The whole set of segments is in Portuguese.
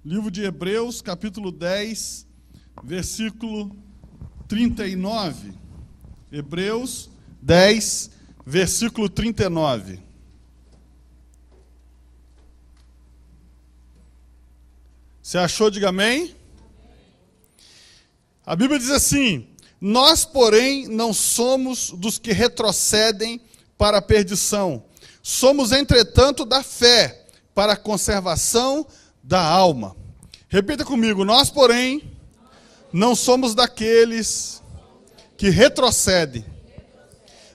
Livro de Hebreus, capítulo 10, versículo 39. Hebreus 10, versículo 39. Você achou? Diga amém. A Bíblia diz assim: nós, porém, não somos dos que retrocedem para a perdição. Somos, entretanto, da fé para a conservação da alma. Repita comigo: nós, porém, não somos daqueles que retrocedem.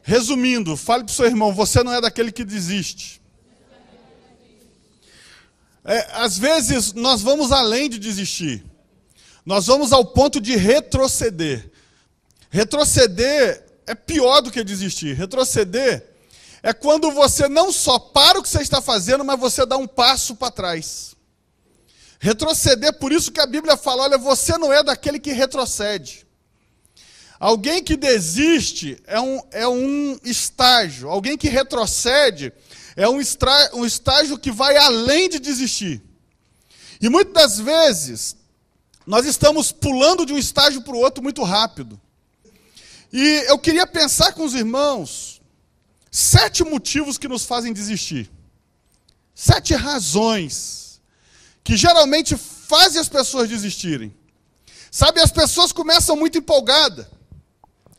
Resumindo, fale para o seu irmão: você não é daquele que desiste. Às vezes, nós vamos além de desistir. Nós vamos ao ponto de retroceder. Retroceder é pior do que desistir. Retroceder é quando você não só para o que você está fazendo, mas você dá um passo para trás. Retroceder, por isso que a Bíblia fala, olha, você não é daquele que retrocede. Alguém que desiste é um estágio. Alguém que retrocede é um estágio que vai além de desistir. E muitas das vezes, nós estamos pulando de um estágio para o outro muito rápido. E eu queria pensar com os irmãos 7 motivos que nos fazem desistir. 7 razões que geralmente fazem as pessoas desistirem. Sabe, as pessoas começam muito empolgadas.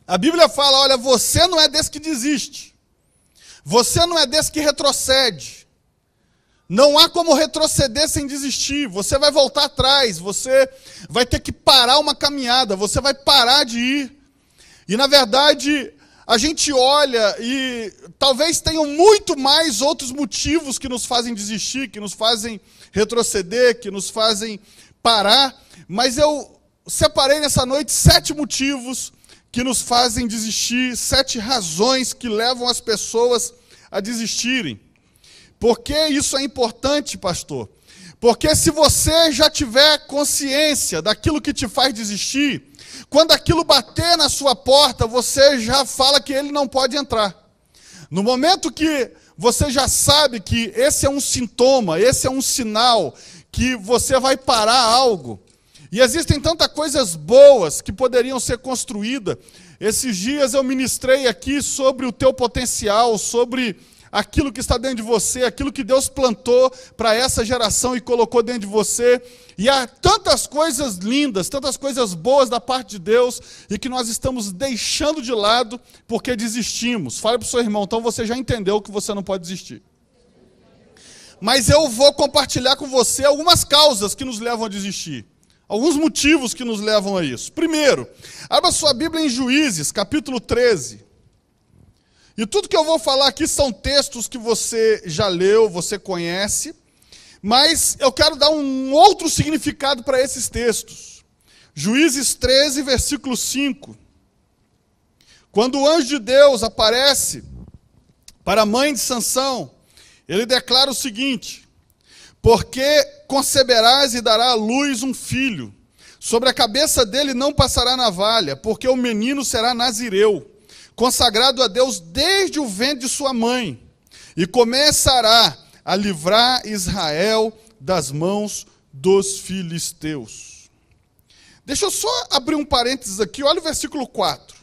A Bíblia fala, olha, você não é desse que desiste. Você não é desse que retrocede. Não há como retroceder sem desistir. Você vai voltar atrás, você vai ter que parar uma caminhada, você vai parar de ir. E, na verdade, a gente olha e talvez tenham muito mais outros motivos que nos fazem desistir, que nos fazem retroceder, que nos fazem parar. Mas eu separei nessa noite 7 motivos que nos fazem desistir, 7 razões que levam as pessoas a desistirem. Por que isso é importante, pastor? Porque se você já tiver consciência daquilo que te faz desistir, quando aquilo bater na sua porta, você já fala que ele não pode entrar. No momento que você já sabe que esse é um sintoma, esse é um sinal que você vai parar algo. E existem tantas coisas boas que poderiam ser construídas. Esses dias eu ministrei aqui sobre o teu potencial, sobre aquilo que está dentro de você, aquilo que Deus plantou para essa geração e colocou dentro de você. E há tantas coisas lindas, tantas coisas boas da parte de Deus e que nós estamos deixando de lado porque desistimos. Fale para o seu irmão, então você já entendeu que você não pode desistir. Mas eu vou compartilhar com você algumas causas que nos levam a desistir. Alguns motivos que nos levam a isso. Primeiro, abra sua Bíblia em Juízes, capítulo 13. E tudo que eu vou falar aqui são textos que você já leu, você conhece, mas eu quero dar um outro significado para esses textos. Juízes 13, versículo 5. Quando o anjo de Deus aparece para a mãe de Sansão, ele declara o seguinte: porque conceberás e dará à luz um filho, sobre a cabeça dele não passará navalha, porque o menino será nazireu, consagrado a Deus desde o ventre de sua mãe, e começará a livrar Israel das mãos dos filisteus. Deixa eu só abrir um parênteses aqui, olha o versículo 4.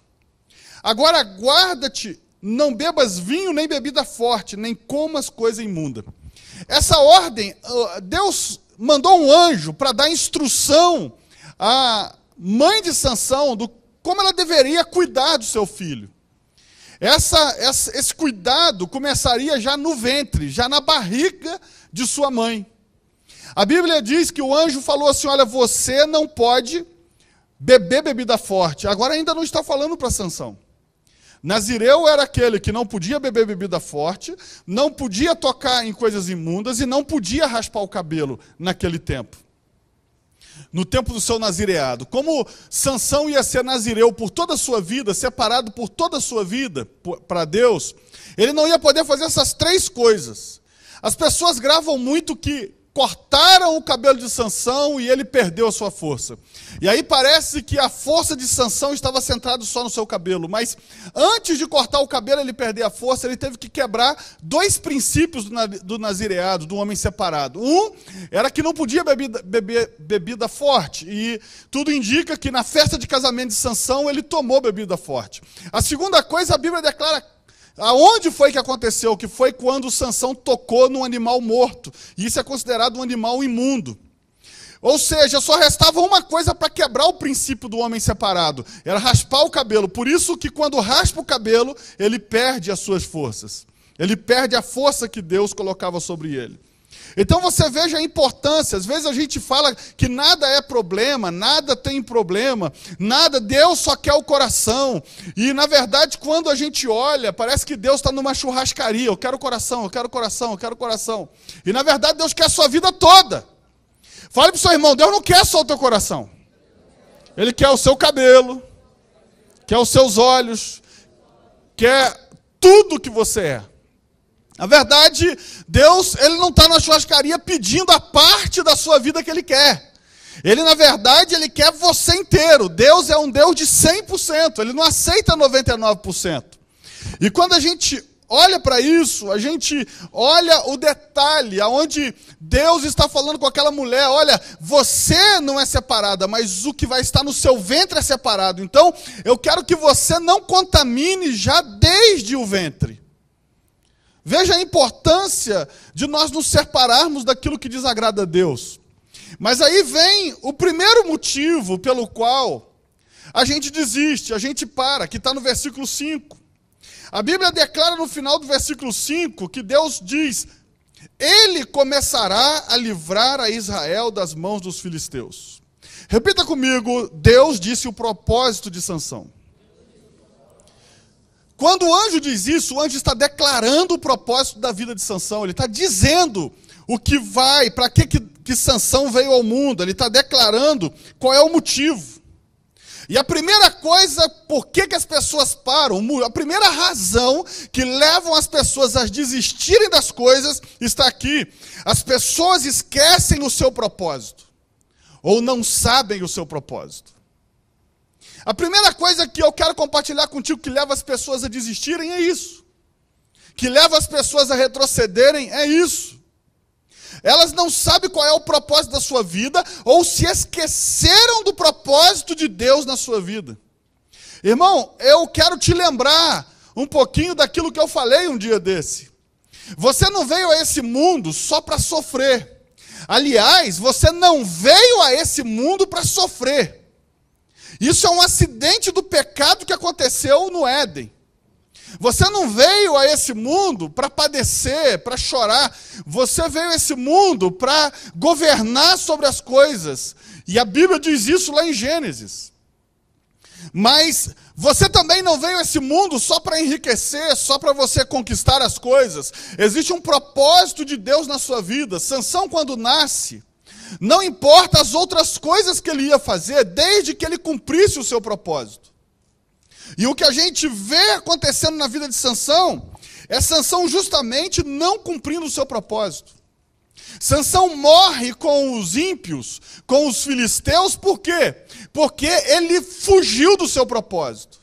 Agora guarda-te, não bebas vinho nem bebida forte, nem comas coisa imunda. Essa ordem, Deus mandou um anjo para dar instrução à mãe de Sansão do como ela deveria cuidar do seu filho. Esse cuidado começaria já no ventre, já na barriga de sua mãe. A Bíblia diz que o anjo falou assim, olha, você não pode beber bebida forte. Agora ainda não está falando para Sansão. Nazireu era aquele que não podia beber bebida forte, não podia tocar em coisas imundas e não podia raspar o cabelo naquele tempo. No tempo do seu nazireado. Como Sansão ia ser nazireu por toda a sua vida, separado por toda a sua vida para Deus, ele não ia poder fazer essas 3 coisas. As pessoas gravam muito que cortaram o cabelo de Sansão e ele perdeu a sua força. E aí parece que a força de Sansão estava centrada só no seu cabelo, mas antes de cortar o cabelo, ele perder a força, ele teve que quebrar 2 princípios do nazireado, do homem separado. Um era que não podia beber bebida forte, e tudo indica que na festa de casamento de Sansão ele tomou bebida forte. A segunda coisa, a Bíblia declara aonde foi que aconteceu, que foi quando Sansão tocou num animal morto, e isso é considerado um animal imundo. Ou seja, só restava uma coisa para quebrar o princípio do homem separado, era raspar o cabelo. Por isso que quando raspa o cabelo, ele perde as suas forças. Ele perde a força que Deus colocava sobre ele. Então você veja a importância. Às vezes a gente fala que nada é problema, nada tem problema, nada, Deus só quer o coração. E na verdade, quando a gente olha, parece que Deus está numa churrascaria. Eu quero coração, eu quero coração, eu quero coração. E na verdade Deus quer a sua vida toda. Fale para o seu irmão, Deus não quer só o teu coração. Ele quer o seu cabelo, quer os seus olhos, quer tudo que você é. Na verdade, Deus, ele não está na churrascaria pedindo a parte da sua vida que ele quer. Ele, na verdade, ele quer você inteiro. Deus é um Deus de 100%, ele não aceita 99%. E quando a gente olha para isso, a gente olha o detalhe, aonde Deus está falando com aquela mulher, olha, você não é separada, mas o que vai estar no seu ventre é separado. Então, eu quero que você não contamine já desde o ventre. Veja a importância de nós nos separarmos daquilo que desagrada a Deus. Mas aí vem o primeiro motivo pelo qual a gente desiste, a gente para, que está no versículo 5. A Bíblia declara no final do versículo 5 que Deus diz: Ele começará a livrar a Israel das mãos dos filisteus. Repita comigo, Deus disse o propósito de Sansão. Quando o anjo diz isso, o anjo está declarando o propósito da vida de Sansão. Ele está dizendo o que vai, para que Sansão veio ao mundo. Ele está declarando qual é o motivo. E a primeira coisa, por que as pessoas param, a primeira razão que levam as pessoas a desistirem das coisas está aqui. As pessoas esquecem o seu propósito, ou não sabem o seu propósito. A primeira coisa que eu quero compartilhar contigo que leva as pessoas a desistirem é isso. Que leva as pessoas a retrocederem é isso. Elas não sabem qual é o propósito da sua vida, ou se esqueceram do propósito de Deus na sua vida. Irmão, eu quero te lembrar um pouquinho daquilo que eu falei um dia desse. Você não veio a esse mundo só para sofrer. Aliás, você não veio a esse mundo para sofrer. Isso é um acidente do pecado que aconteceu no Éden. Você não veio a esse mundo para padecer, para chorar. Você veio a esse mundo para governar sobre as coisas. E a Bíblia diz isso lá em Gênesis. Mas você também não veio a esse mundo só para enriquecer, só para você conquistar as coisas. Existe um propósito de Deus na sua vida. Sansão, quando nasce, não importa as outras coisas que ele ia fazer, desde que ele cumprisse o seu propósito. E o que a gente vê acontecendo na vida de Sansão, é Sansão justamente não cumprindo o seu propósito. Sansão morre com os ímpios, com os filisteus, por quê? Porque ele fugiu do seu propósito.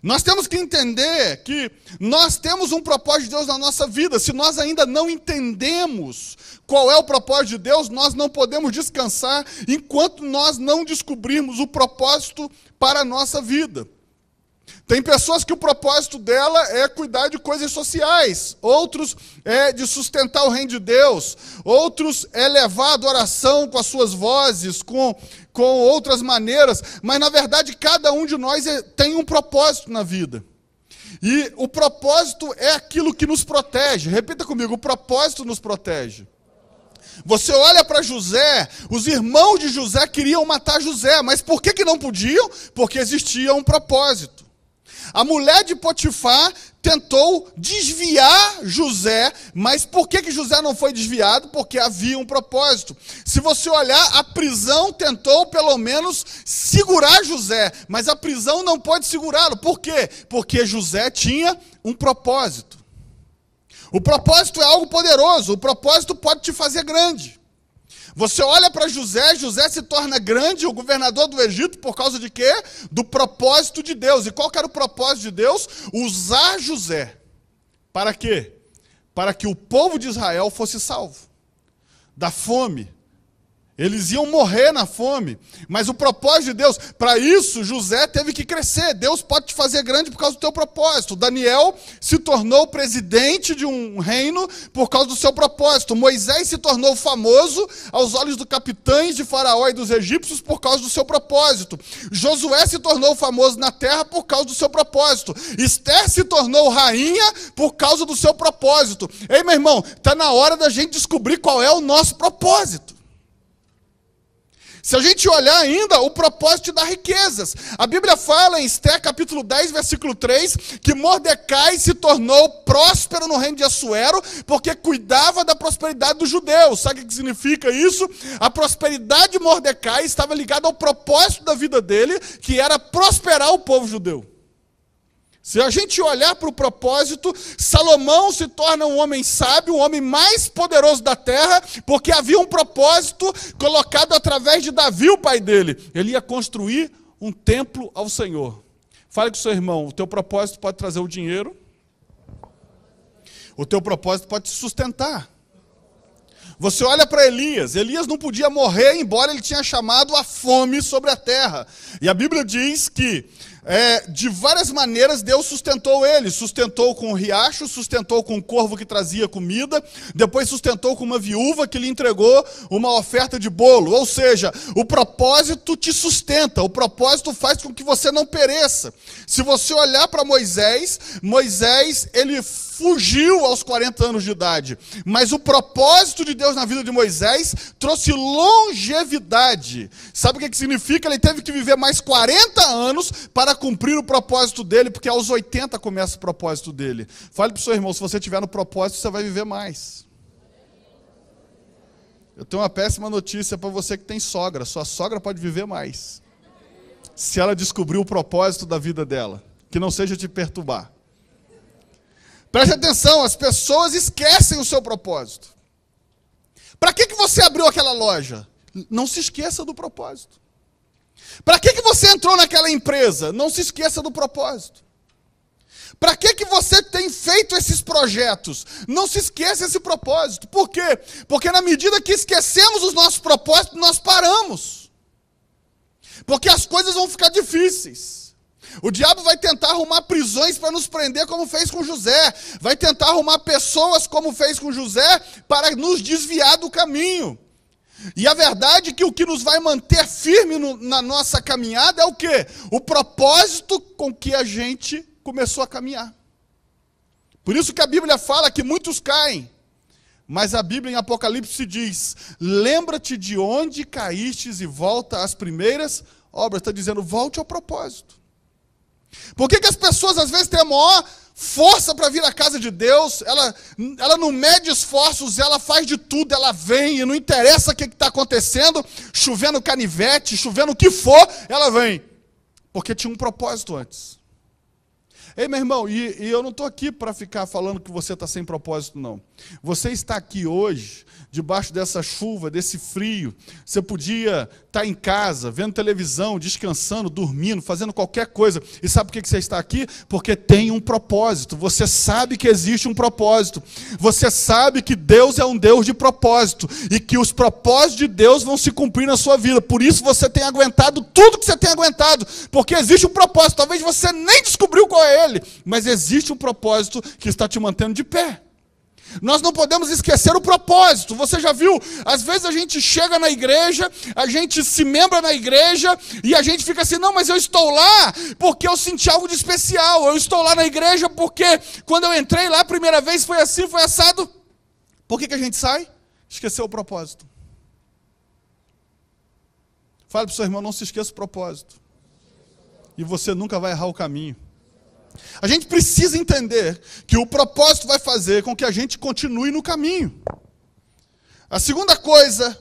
Nós temos que entender que nós temos um propósito de Deus na nossa vida. Se nós ainda não entendemos qual é o propósito de Deus, nós não podemos descansar enquanto nós não descobrirmos o propósito para a nossa vida. Tem pessoas que o propósito dela é cuidar de coisas sociais, outros é de sustentar o reino de Deus, outros é levar a adoração com as suas vozes, com outras maneiras, mas na verdade cada um de nós tem um propósito na vida. E o propósito é aquilo que nos protege. Repita comigo, o propósito nos protege. Você olha para José, os irmãos de José queriam matar José, mas por que não podiam? Porque existia um propósito. A mulher de Potifar tentou desviar José, mas por que José não foi desviado? Porque havia um propósito. Se você olhar, a prisão tentou pelo menos segurar José, mas a prisão não pode segurá-lo. Por quê? Porque José tinha um propósito. O propósito é algo poderoso, o propósito pode te fazer grande. Você olha para José, José se torna grande, o governador do Egito, por causa de quê? Do propósito de Deus. E qual que era o propósito de Deus? Usar José. Para quê? Para que o povo de Israel fosse salvo da fome. Eles iam morrer na fome, mas o propósito de Deus, para isso José teve que crescer. Deus pode te fazer grande por causa do teu propósito. Daniel se tornou presidente de um reino por causa do seu propósito. Moisés se tornou famoso aos olhos dos capitães de Faraó e dos egípcios por causa do seu propósito. Josué se tornou famoso na terra por causa do seu propósito. Esther se tornou rainha por causa do seu propósito. Ei, meu irmão, está na hora da gente descobrir qual é o nosso propósito. Se a gente olhar ainda, o propósito te dá riquezas. A Bíblia fala em Esther, capítulo 10, versículo 3, que Mordecai se tornou próspero no reino de Assuero, porque cuidava da prosperidade dos judeus. Sabe o que significa isso? A prosperidade de Mordecai estava ligada ao propósito da vida dele, que era prosperar o povo judeu. Se a gente olhar para o propósito, Salomão se torna um homem sábio, um homem mais poderoso da terra, porque havia um propósito colocado através de Davi, o pai dele. Ele ia construir um templo ao Senhor. Fale com o seu irmão, o teu propósito pode trazer o dinheiro, o teu propósito pode te sustentar. Você olha para Elias, Elias não podia morrer, embora ele tinha chamado a fome sobre a terra. E a Bíblia diz que de várias maneiras Deus sustentou ele. Sustentou com o riacho, sustentou com o corvo que trazia comida, depois sustentou com uma viúva que lhe entregou uma oferta de bolo. Ou seja, o propósito te sustenta, o propósito faz com que você não pereça. Se você olhar para Moisés, ele fugiu aos 40 anos de idade, mas o propósito de Deus na vida de Moisés trouxe longevidade. Sabe o que significa? Ele teve que viver mais 40 anos para cumprir o propósito dele, porque aos 80 começa o propósito dele. Fale para o seu irmão, se você estiver no propósito, você vai viver mais. Eu tenho uma péssima notícia para você que tem sogra. Sua sogra pode viver mais, se ela descobrir o propósito da vida dela, que não seja te perturbar. Preste atenção, as pessoas esquecem o seu propósito. Para que você abriu aquela loja? Não se esqueça do propósito. Para que você entrou naquela empresa? Não se esqueça do propósito. Para que você tem feito esses projetos? Não se esqueça desse propósito. Por quê? Porque na medida que esquecemos os nossos propósitos, nós paramos. Porque as coisas vão ficar difíceis. O diabo vai tentar arrumar prisões para nos prender, como fez com José. Vai tentar arrumar pessoas, como fez com José, para nos desviar do caminho. E a verdade é que o que nos vai manter firme na nossa caminhada é o quê? O propósito com que a gente começou a caminhar. Por isso que a Bíblia fala que muitos caem. Mas a Bíblia em Apocalipse diz: lembra-te de onde caístes e volta às primeiras obras. Está dizendo, volte ao propósito. Por que as pessoas às vezes têm a maior força para vir à casa de Deus? Ela não mede esforços, ela faz de tudo, ela vem, e não interessa o que está acontecendo, chovendo canivete, chovendo o que for, ela vem. Porque tinha um propósito antes. Ei, meu irmão, e eu não estou aqui para ficar falando que você está sem propósito, não. Você está aqui hoje, debaixo dessa chuva, desse frio. Você podia estar em casa, vendo televisão, descansando, dormindo, fazendo qualquer coisa. E sabe por que você está aqui? Porque tem um propósito. Você sabe que existe um propósito. Você sabe que Deus é um Deus de propósito. E que os propósitos de Deus vão se cumprir na sua vida. Por isso você tem aguentado tudo que você tem aguentado. Porque existe um propósito. Talvez você nem descobriu qual é ele. Mas existe um propósito que está te mantendo de pé. Nós não podemos esquecer o propósito. Você já viu? Às vezes a gente chega na igreja, a gente se membra na igreja e a gente fica assim, não, mas eu estou lá porque eu senti algo de especial. Eu estou lá na igreja porque quando eu entrei lá a primeira vez foi assim, foi assado. Por que a gente sai? Esqueceu o propósito. Fale para o seu irmão, não se esqueça o propósito. E você nunca vai errar o caminho. A gente precisa entender que o propósito vai fazer com que a gente continue no caminho. A segunda coisa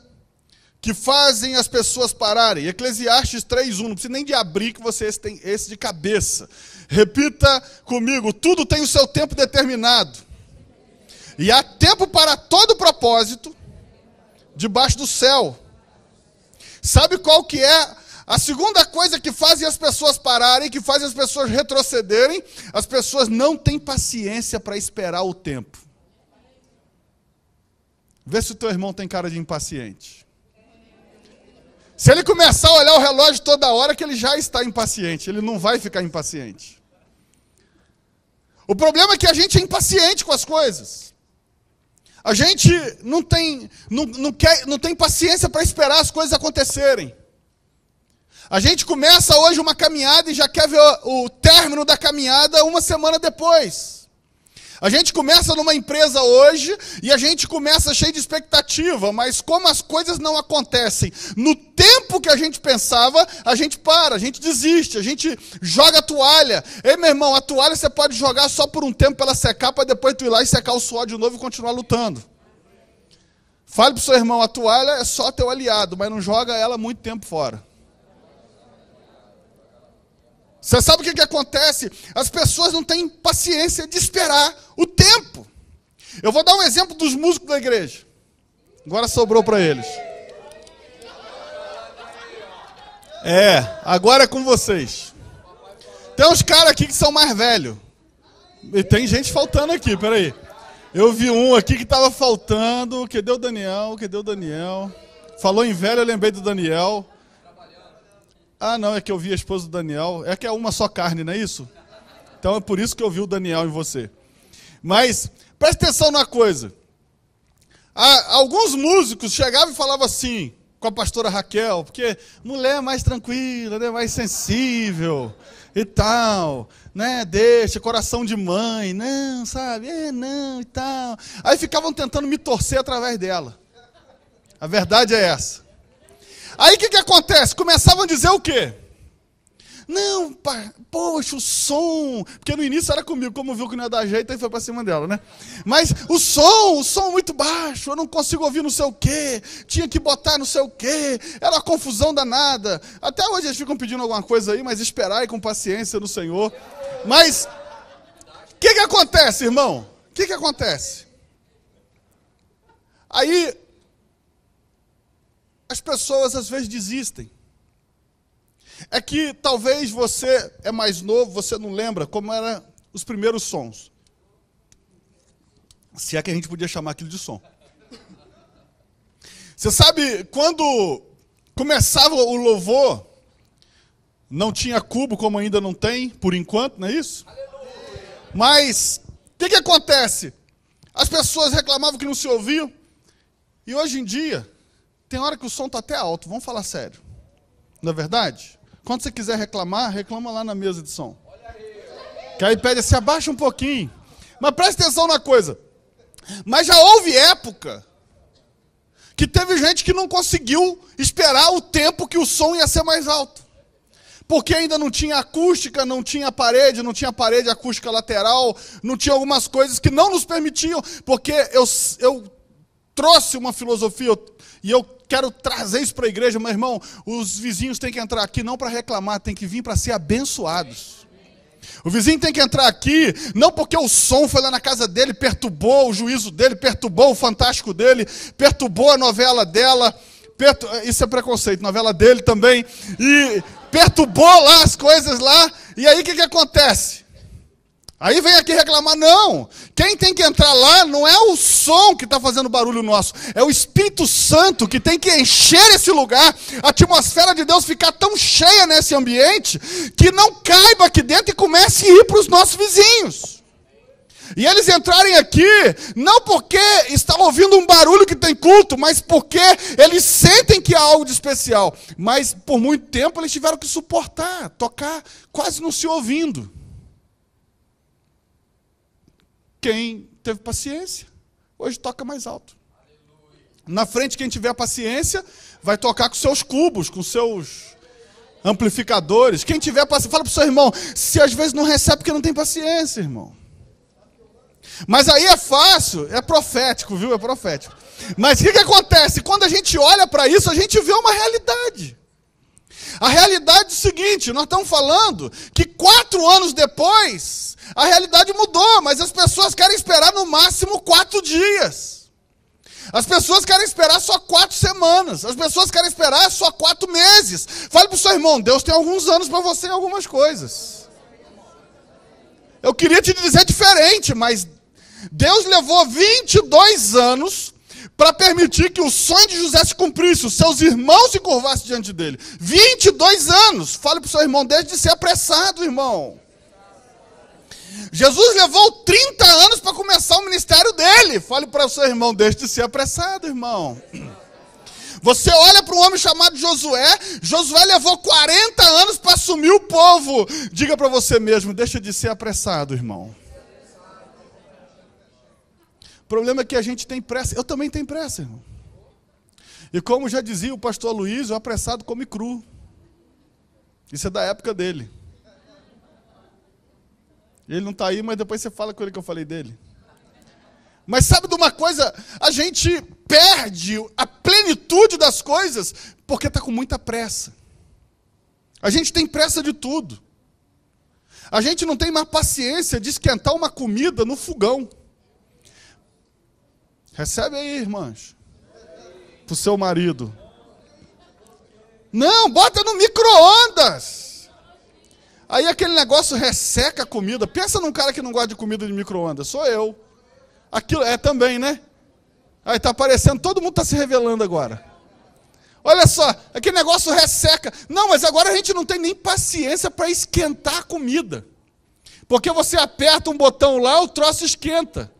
que fazem as pessoas pararem, Eclesiastes 3:1, não precisa nem de abrir que vocês têm esse de cabeça. Repita comigo, tudo tem o seu tempo determinado. E há tempo para todo propósito debaixo do céu. Sabe qual que é a segunda coisa que faz as pessoas pararem, que faz as pessoas retrocederem? As pessoas não têm paciência para esperar o tempo. Vê se o teu irmão tem cara de impaciente. Se ele começar a olhar o relógio toda hora, que ele já está impaciente. Ele não vai ficar impaciente. O problema é que a gente é impaciente com as coisas. A gente não tem paciência para esperar as coisas acontecerem. A gente começa hoje uma caminhada e já quer ver o término da caminhada uma semana depois. A gente começa numa empresa hoje e a gente começa cheio de expectativa, mas como as coisas não acontecem no tempo que a gente pensava, a gente para, a gente desiste, a gente joga a toalha. Ei, meu irmão, a toalha você pode jogar só por um tempo para ela secar, para depois tu ir lá e secar o suor de novo e continuar lutando. Fale para o seu irmão, a toalha é só teu aliado, mas não joga ela muito tempo fora. Você sabe o que acontece? As pessoas não têm paciência de esperar o tempo. Eu vou dar um exemplo dos músicos da igreja. Agora sobrou para eles. Agora é com vocês. Tem uns caras aqui que são mais velhos. E tem gente faltando aqui, peraí. Eu vi um aqui que estava faltando. Cadê o Daniel? Cadê o Daniel? Falou em velho, eu lembrei do Daniel. Ah, não, é que eu vi a esposa do Daniel. É que é uma só carne, não é isso? Então é por isso que eu vi o Daniel em você. Mas, preste atenção numa coisa. Alguns músicos chegavam e falavam assim, com a pastora Raquel, porque mulher é mais tranquila, né, mais sensível e tal, né, deixa, coração de mãe, não, sabe, não e tal. Aí ficavam tentando me torcer através dela. A verdade é essa. Aí o que acontece? Começavam a dizer o quê? Não, poxa, o som... Porque no início era comigo, como viu que não ia dar jeito, aí foi para cima dela, né? Mas o som muito baixo, eu não consigo ouvir não sei o quê, tinha que botar não sei o quê, era uma confusão danada. Até hoje eles ficam pedindo alguma coisa aí, mas esperai com paciência no Senhor. Mas, o que acontece, irmão? O que acontece? Aí... as pessoas às vezes desistem. É que talvez você é mais novo, você não lembra como eram os primeiros sons. Se é que a gente podia chamar aquilo de som. Você sabe, quando começava o louvor, não tinha cubo, como ainda não tem, por enquanto, não é isso? Mas, o que acontece? As pessoas reclamavam que não se ouviam, e hoje em dia, tem hora que o som está até alto, vamos falar sério. Não é verdade? Quando você quiser reclamar, reclama lá na mesa de som. Que aí pede assim, abaixa um pouquinho. Mas preste atenção na coisa. Mas já houve época que teve gente que não conseguiu esperar o tempo que o som ia ser mais alto. Porque ainda não tinha acústica, não tinha parede acústica lateral, não tinha algumas coisas que não nos permitiam. Porque eu trouxe uma filosofia e eu quero trazer isso para a igreja, meu irmão. Os vizinhos têm que entrar aqui não para reclamar, tem que vir para ser abençoados. O vizinho tem que entrar aqui, não porque o som foi lá na casa dele, perturbou o juízo dele, perturbou o fantástico dele, perturbou a novela dela, isso é preconceito, novela dele também, e perturbou lá as coisas lá, e aí o que acontece? Aí vem aqui reclamar, não, quem tem que entrar lá não é o som que está fazendo barulho nosso, é o Espírito Santo que tem que encher esse lugar, a atmosfera de Deus ficar tão cheia nesse ambiente, que não caiba aqui dentro e comece a ir para os nossos vizinhos. E eles entrarem aqui, não porque estão ouvindo um barulho que tem culto, mas porque eles sentem que há algo de especial. Mas por muito tempo eles tiveram que suportar, tocar quase não se ouvindo. Quem teve paciência, hoje toca mais alto. Na frente, quem tiver paciência, vai tocar com seus cubos, com seus amplificadores. Quem tiver paciência, fala para o seu irmão, se às vezes não recebe porque não tem paciência, irmão. Mas aí é fácil, é profético, viu? É profético. Mas o que acontece? Quando a gente olha para isso, a gente vê uma realidade. A realidade é o seguinte, nós estamos falando que 4 anos depois, a realidade mudou, mas as pessoas querem esperar no máximo 4 dias. As pessoas querem esperar só 4 semanas. As pessoas querem esperar só 4 meses. Fale para o seu irmão, Deus tem alguns anos para você em algumas coisas. Eu queria te dizer diferente, mas Deus levou 22 anos para permitir que o sonho de José se cumprisse, os seus irmãos se curvassem diante dele. 22 anos. Fale para o seu irmão, deixe de ser apressado, irmão. Jesus levou 30 anos para começar o ministério dele. Fale para o seu irmão, deixe de ser apressado, irmão. Você olha para um homem chamado Josué. Josué levou 40 anos para assumir o povo. Diga para você mesmo, deixa de ser apressado, irmão. O problema é que a gente tem pressa. Eu também tenho pressa, irmão. E como já dizia o pastor Luiz, o apressado come cru. Isso é da época dele. Ele não está aí, mas depois você fala com ele que eu falei dele. Mas sabe de uma coisa? A gente perde a plenitude das coisas porque está com muita pressa. A gente tem pressa de tudo. A gente não tem mais paciência de esquentar uma comida no fogão. Recebe aí, irmãs. Para o seu marido. Não, bota no micro-ondas. Aí aquele negócio resseca a comida. Pensa num cara que não gosta de comida de micro-ondas. Sou eu. Aquilo é também, né? Aí está aparecendo, todo mundo está se revelando agora. Olha só, aquele negócio resseca. Não, mas agora a gente não tem nem paciência para esquentar a comida. Porque você aperta um botão lá, o troço esquenta.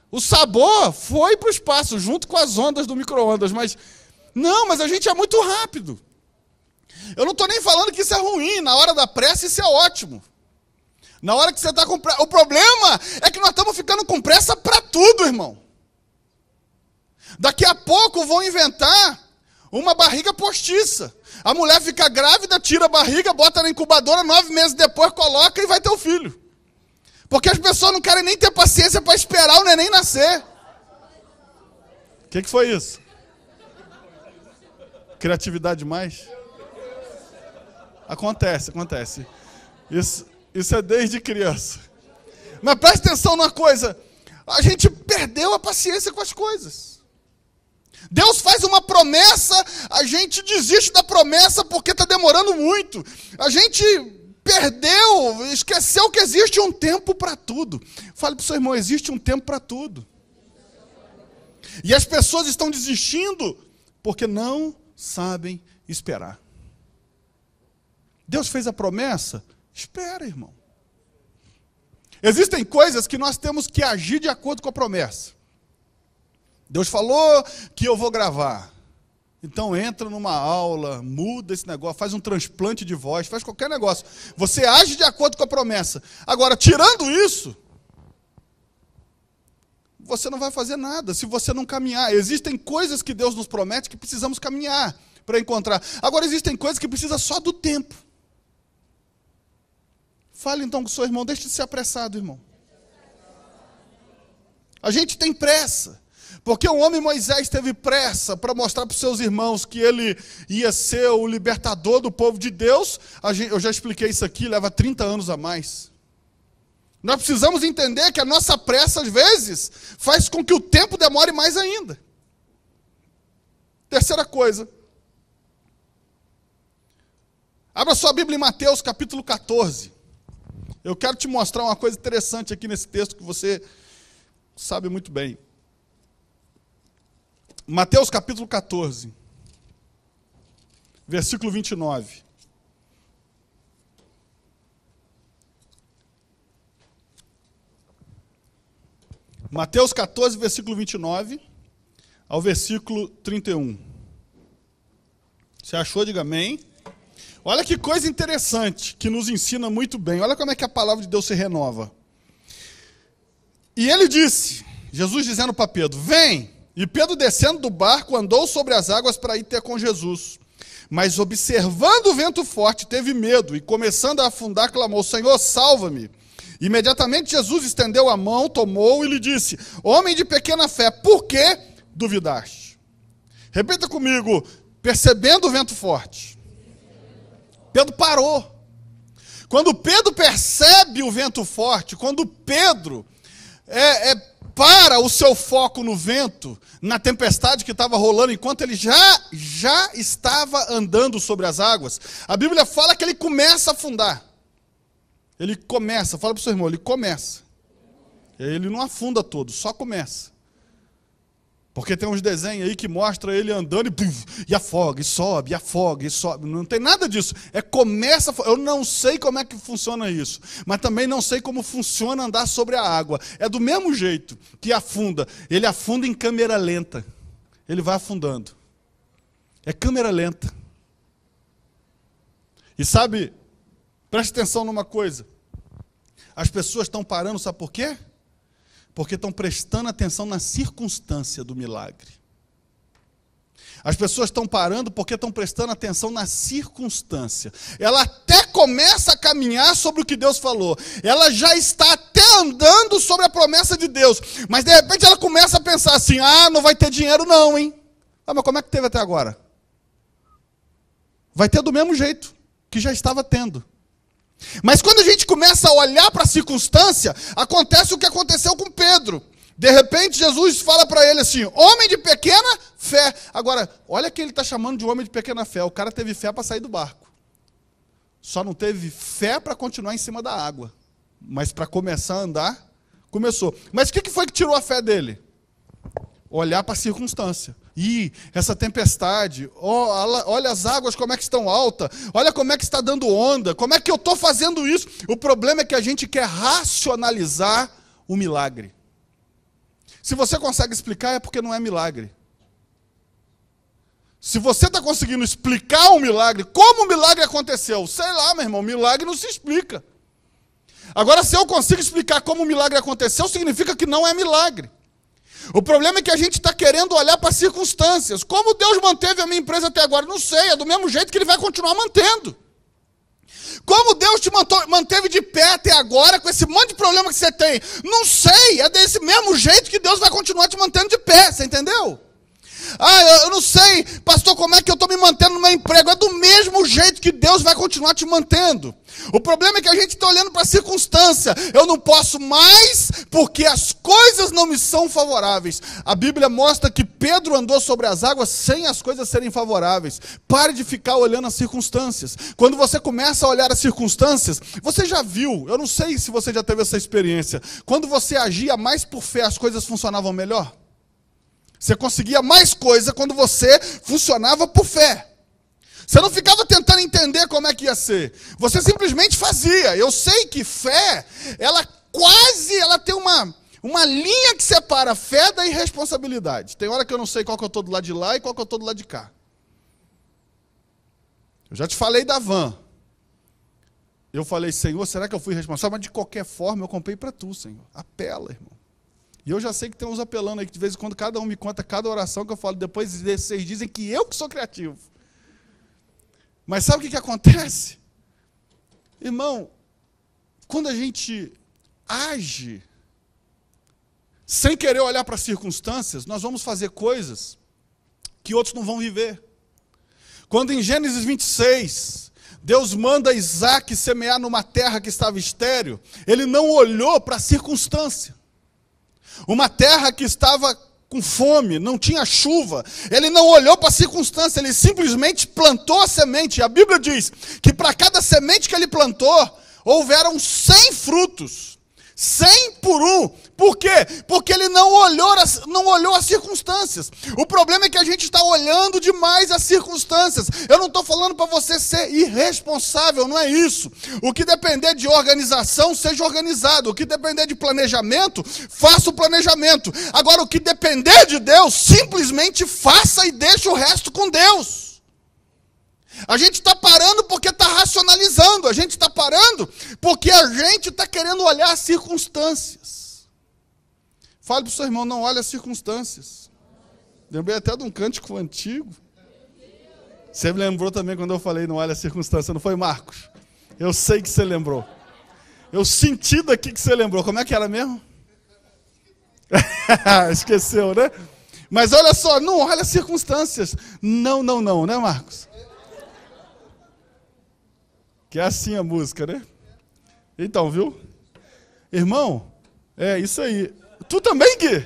O sabor foi para o espaço, junto com as ondas do micro-ondas, mas a gente é muito rápido. Eu não estou nem falando que isso é ruim, na hora da pressa isso é ótimo. Na hora que você está com pressa. O problema é que nós estamos ficando com pressa para tudo, irmão. Daqui a pouco vão inventar uma barriga postiça. A mulher fica grávida, tira a barriga, bota na incubadora, 9 meses depois coloca e vai ter o filho. Porque as pessoas não querem nem ter paciência para esperar o neném nascer. O que foi isso? Criatividade demais? Acontece. Isso é desde criança. Mas preste atenção numa coisa. A gente perdeu a paciência com as coisas. Deus faz uma promessa, a gente desiste da promessa porque está demorando muito. A gente perdeu, esqueceu que existe um tempo para tudo. Fale para o seu irmão, existe um tempo para tudo. E as pessoas estão desistindo porque não sabem esperar. Deus fez a promessa? Espera, irmão. Existem coisas que nós temos que agir de acordo com a promessa. Deus falou que eu vou gravar. Então entra numa aula, muda esse negócio, faz um transplante de voz, faz qualquer negócio. Você age de acordo com a promessa. Agora, tirando isso, você não vai fazer nada se você não caminhar. Existem coisas que Deus nos promete que precisamos caminhar para encontrar. Agora, existem coisas que precisam só do tempo. Fale então com o seu irmão, deixe de ser apressado, irmão. A gente tem pressa. Porque o homem Moisés teve pressa para mostrar para os seus irmãos que ele ia ser o libertador do povo de Deus. Eu já expliquei isso aqui, leva 30 anos a mais. Nós precisamos entender que a nossa pressa, às vezes, faz com que o tempo demore mais ainda. Terceira coisa. Abra sua Bíblia em Mateus, capítulo 14. Eu quero te mostrar uma coisa interessante aqui nesse texto que você sabe muito bem. Mateus capítulo 14, versículo 29. Mateus 14, versículo 29, ao versículo 31. Você achou? Diga amém. Olha que coisa interessante, que nos ensina muito bem. Olha como é que a palavra de Deus se renova. E ele disse, Jesus dizendo para Pedro, vem. E Pedro, descendo do barco, andou sobre as águas para ir ter com Jesus. Mas, observando o vento forte, teve medo e, começando a afundar, clamou, Senhor, salva-me. Imediatamente Jesus estendeu a mão, tomou e lhe disse, homem de pequena fé, por que duvidaste? Repita comigo, percebendo o vento forte. Pedro parou. Quando Pedro percebe o vento forte, quando Pedro para o seu foco no vento, na tempestade que estava rolando, enquanto ele já estava andando sobre as águas, a Bíblia fala que ele começa a afundar. Ele começa, fala para o seu irmão, ele começa. Ele não afunda todo, só começa. Porque tem uns desenhos aí que mostram ele andando e afoga, e sobe, e afoga, e sobe. Não tem nada disso. Começa. Eu não sei como é que funciona isso. Mas também não sei como funciona andar sobre a água. É do mesmo jeito que afunda. Ele afunda em câmera lenta. Ele vai afundando. É câmera lenta. E sabe, preste atenção numa coisa. As pessoas estão parando, sabe por quê? Porque estão prestando atenção na circunstância do milagre. As pessoas estão parando porque estão prestando atenção na circunstância. Ela até começa a caminhar sobre o que Deus falou. Ela já está até andando sobre a promessa de Deus. Mas de repente ela começa a pensar assim, não vai ter dinheiro não, hein? Mas como é que teve até agora? Vai ter do mesmo jeito que já estava tendo. Mas quando a gente começa a olhar para a circunstância, acontece o que aconteceu com Pedro. De repente Jesus fala para ele assim, homem de pequena fé. Agora, olha que ele está chamando de homem de pequena fé. O cara teve fé para sair do barco. Só não teve fé para continuar em cima da água. Mas para começar a andar, começou. Mas o que foi que tirou a fé dele? Olhar para a circunstância. Essa tempestade, olha as águas como é que estão altas, olha como é que está dando onda, como é que eu estou fazendo isso? O problema é que a gente quer racionalizar o milagre. Se você consegue explicar, é porque não é milagre. Se você está conseguindo explicar um milagre, como o milagre aconteceu? Sei lá, meu irmão, milagre não se explica. Agora, se eu consigo explicar como o milagre aconteceu, significa que não é milagre. O problema é que a gente está querendo olhar para as circunstâncias. Como Deus manteve a minha empresa até agora? Não sei, é do mesmo jeito que Ele vai continuar mantendo. Como Deus te manteve de pé até agora, com esse monte de problema que você tem? Não sei, é desse mesmo jeito que Deus vai continuar te mantendo de pé, você entendeu? Eu não sei, pastor, como é que eu estou me mantendo no meu emprego? É do mesmo jeito que Deus vai continuar te mantendo. O problema é que a gente está olhando para a circunstância. Eu não posso mais porque as coisas não me são favoráveis. A Bíblia mostra que Pedro andou sobre as águas sem as coisas serem favoráveis. Pare de ficar olhando as circunstâncias. Quando você começa a olhar as circunstâncias, você já viu, eu não sei se você já teve essa experiência, quando você agia mais por fé, as coisas funcionavam melhor? Você conseguia mais coisa quando você funcionava por fé. Você não ficava tentando entender como é que ia ser. Você simplesmente fazia. Eu sei que fé, ela tem uma linha que separa a fé da irresponsabilidade. Tem hora que eu não sei qual que eu estou do lado de lá e qual que eu estou do lado de cá. Eu já te falei da van. Eu falei, Senhor, será que eu fui responsável? Mas de qualquer forma eu comprei para tu, Senhor. Apela, irmão. E eu já sei que tem uns apelando aí, que de vez em quando cada um me conta cada oração que eu falo, depois vocês dizem que eu que sou criativo. Mas sabe o que acontece? Irmão, quando a gente age sem querer olhar para as circunstâncias, nós vamos fazer coisas que outros não vão viver. Quando em Gênesis 26, Deus manda Isaac semear numa terra que estava estéril, ele não olhou para a circunstância. Uma terra que estava com fome, não tinha chuva, ele não olhou para a circunstância, ele simplesmente plantou a semente. A Bíblia diz que para cada semente que ele plantou, houveram 100 frutos. 100 por um. Por quê? Porque ele não olhou as circunstâncias. O problema é que a gente está olhando demais as circunstâncias. Eu não estou falando para você ser irresponsável, não é isso. O que depender de organização, seja organizado. O que depender de planejamento, faça o planejamento. Agora, o que depender de Deus, simplesmente faça e deixe o resto com Deus. A gente está parando porque está racionalizando. A gente está parando porque a gente está querendo olhar as circunstâncias. Fale para o seu irmão, não olhe as circunstâncias. Lembrei até de um cântico antigo. Você me lembrou também quando eu falei não olhe as circunstâncias, não foi, Marcos? Eu sei que você lembrou. Eu senti daqui que você lembrou. Como é que era mesmo? Esqueceu, né? Mas olha só, não olha as circunstâncias. Não, né, Marcos? Que é assim a música, né? Então, viu? Irmão, é isso aí. Tu também, Gui?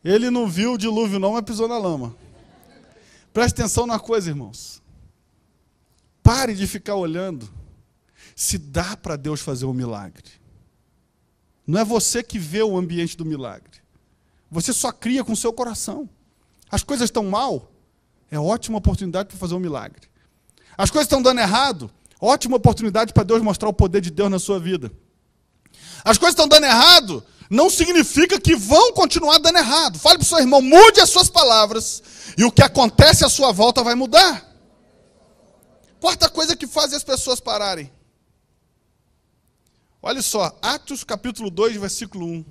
Ele não viu o dilúvio não, mas pisou na lama. Preste atenção numa coisa, irmãos. Pare de ficar olhando se dá para Deus fazer um milagre. Não é você que vê o ambiente do milagre. Você só cria com o seu coração. As coisas estão mal, é ótima oportunidade para fazer um milagre. As coisas estão dando errado, ótima oportunidade para Deus mostrar o poder de Deus na sua vida. As coisas estão dando errado, não significa que vão continuar dando errado. Fale para o seu irmão, mude as suas palavras, e o que acontece à sua volta vai mudar. Quarta coisa que faz as pessoas pararem. Olha só, Atos capítulo 2, versículo 1.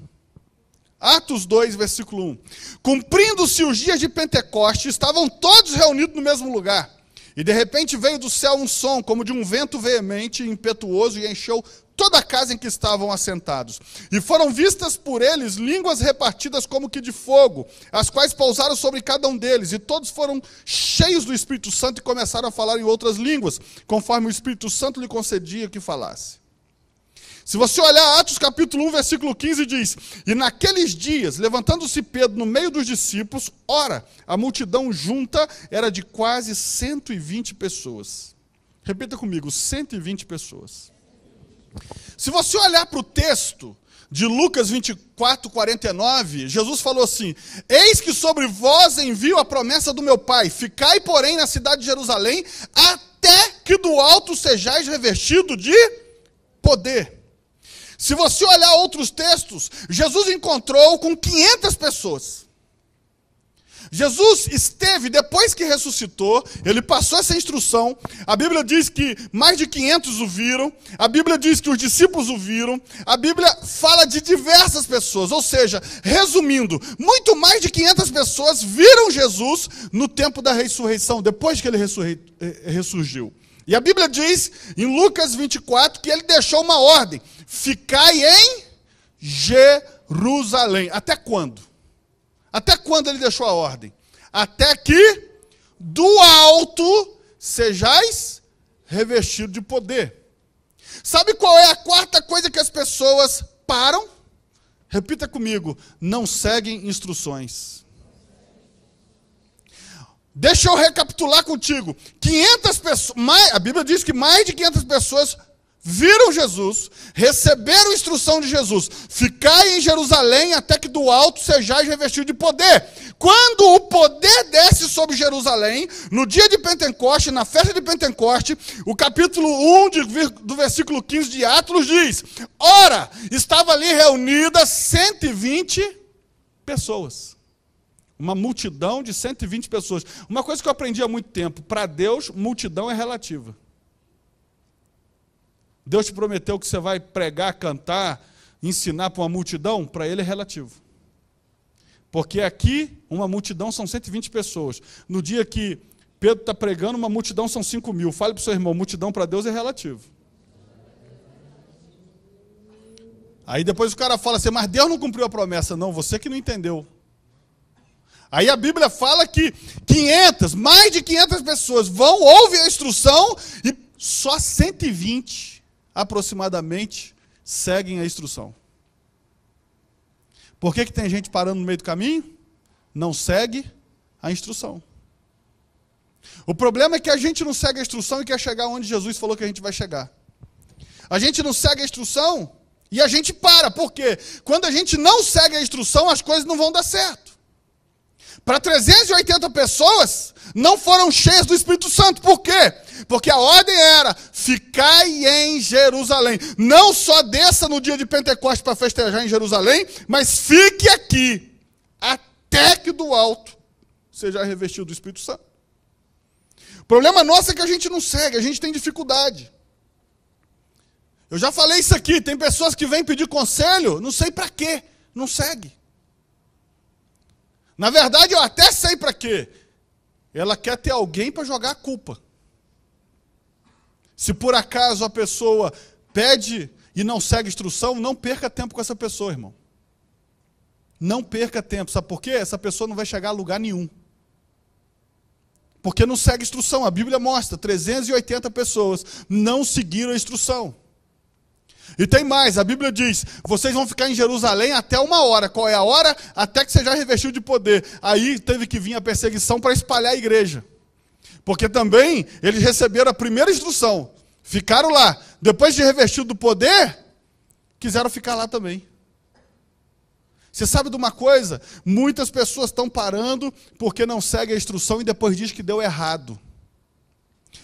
Atos 2, versículo 1. Cumprindo-se os dias de Pentecostes, estavam todos reunidos no mesmo lugar. E de repente veio do céu um som, como de um vento veemente e impetuoso, e encheu toda a casa em que estavam assentados. E foram vistas por eles línguas repartidas como que de fogo, as quais pousaram sobre cada um deles. E todos foram cheios do Espírito Santo e começaram a falar em outras línguas, conforme o Espírito Santo lhe concedia que falasse. Se você olhar Atos capítulo 1, versículo 15, diz: E naqueles dias, levantando-se Pedro no meio dos discípulos, ora, a multidão junta era de quase 120 pessoas. Repita comigo, 120 pessoas. Se você olhar para o texto de Lucas 24, 49, Jesus falou assim: Eis que sobre vós envio a promessa do meu Pai, ficai, porém, na cidade de Jerusalém, até que do alto sejais revestido de poder. Se você olhar outros textos, Jesus encontrou com 500 pessoas. Jesus esteve, depois que ressuscitou, ele passou essa instrução. A Bíblia diz que mais de 500 o viram. A Bíblia diz que os discípulos o viram. A Bíblia fala de diversas pessoas. Ou seja, resumindo, muito mais de 500 pessoas viram Jesus no tempo da ressurreição, depois que ele ressurgiu. E a Bíblia diz, em Lucas 24, que ele deixou uma ordem: ficai em Jerusalém. Até quando? Até quando ele deixou a ordem? Até que do alto sejais revestidos de poder. Sabe qual é a quarta coisa que as pessoas param? Repita comigo: não seguem instruções. Deixa eu recapitular contigo. 500 pessoas, a Bíblia diz que mais de 500 pessoas viram Jesus, receberam instrução de Jesus: ficai em Jerusalém até que do alto sejais revestidos de poder. Quando o poder desce sobre Jerusalém, no dia de Pentecoste, na festa de Pentecoste, o capítulo 1 do versículo 15 de Atos diz: ora, estava ali reunidas 120 pessoas. Uma multidão de 120 pessoas. Uma coisa que eu aprendi há muito tempo: para Deus, multidão é relativa. Deus te prometeu que você vai pregar, cantar, ensinar para uma multidão, para ele é relativo. Porque aqui, uma multidão são 120 pessoas. No dia que Pedro está pregando, uma multidão são 5.000. Fale para o seu irmão, multidão para Deus é relativo. Aí depois o cara fala assim: mas Deus não cumpriu a promessa. Não, você que não entendeu. Aí a Bíblia fala que 500, mais de 500 pessoas ouvem a instrução e só 120 aproximadamente seguem a instrução. Por que tem gente parando no meio do caminho? Não segue a instrução. O problema é que a gente não segue a instrução e quer chegar onde Jesus falou que a gente vai chegar. A gente não segue a instrução e a gente para. Por quê? Quando a gente não segue a instrução, as coisas não vão dar certo. Para 380 pessoas, não foram cheias do Espírito Santo. Por quê? Porque a ordem era: ficai em Jerusalém. Não só desça no dia de Pentecostes para festejar em Jerusalém, mas fique aqui, até que do alto seja revestido do Espírito Santo. O problema nosso é que a gente não segue, a gente tem dificuldade. Eu já falei isso aqui, tem pessoas que vêm pedir conselho, não sei para quê, não segue. Na verdade, eu até sei para quê. Ela quer ter alguém para jogar a culpa. Se por acaso a pessoa pede e não segue instrução, não perca tempo com essa pessoa, irmão. Não perca tempo. Sabe por quê? Essa pessoa não vai chegar a lugar nenhum. Porque não segue a instrução. A Bíblia mostra, 380 pessoas não seguiram a instrução. E tem mais, a Bíblia diz, vocês vão ficar em Jerusalém até 1 hora. Qual é a hora? Até que você já revestiu de poder. Aí teve que vir a perseguição para espalhar a igreja. Porque também eles receberam a primeira instrução. Ficaram lá. Depois de revestido do poder, quiseram ficar lá também. Você sabe de uma coisa? Muitas pessoas estão parando porque não seguem a instrução e depois diz que deu errado.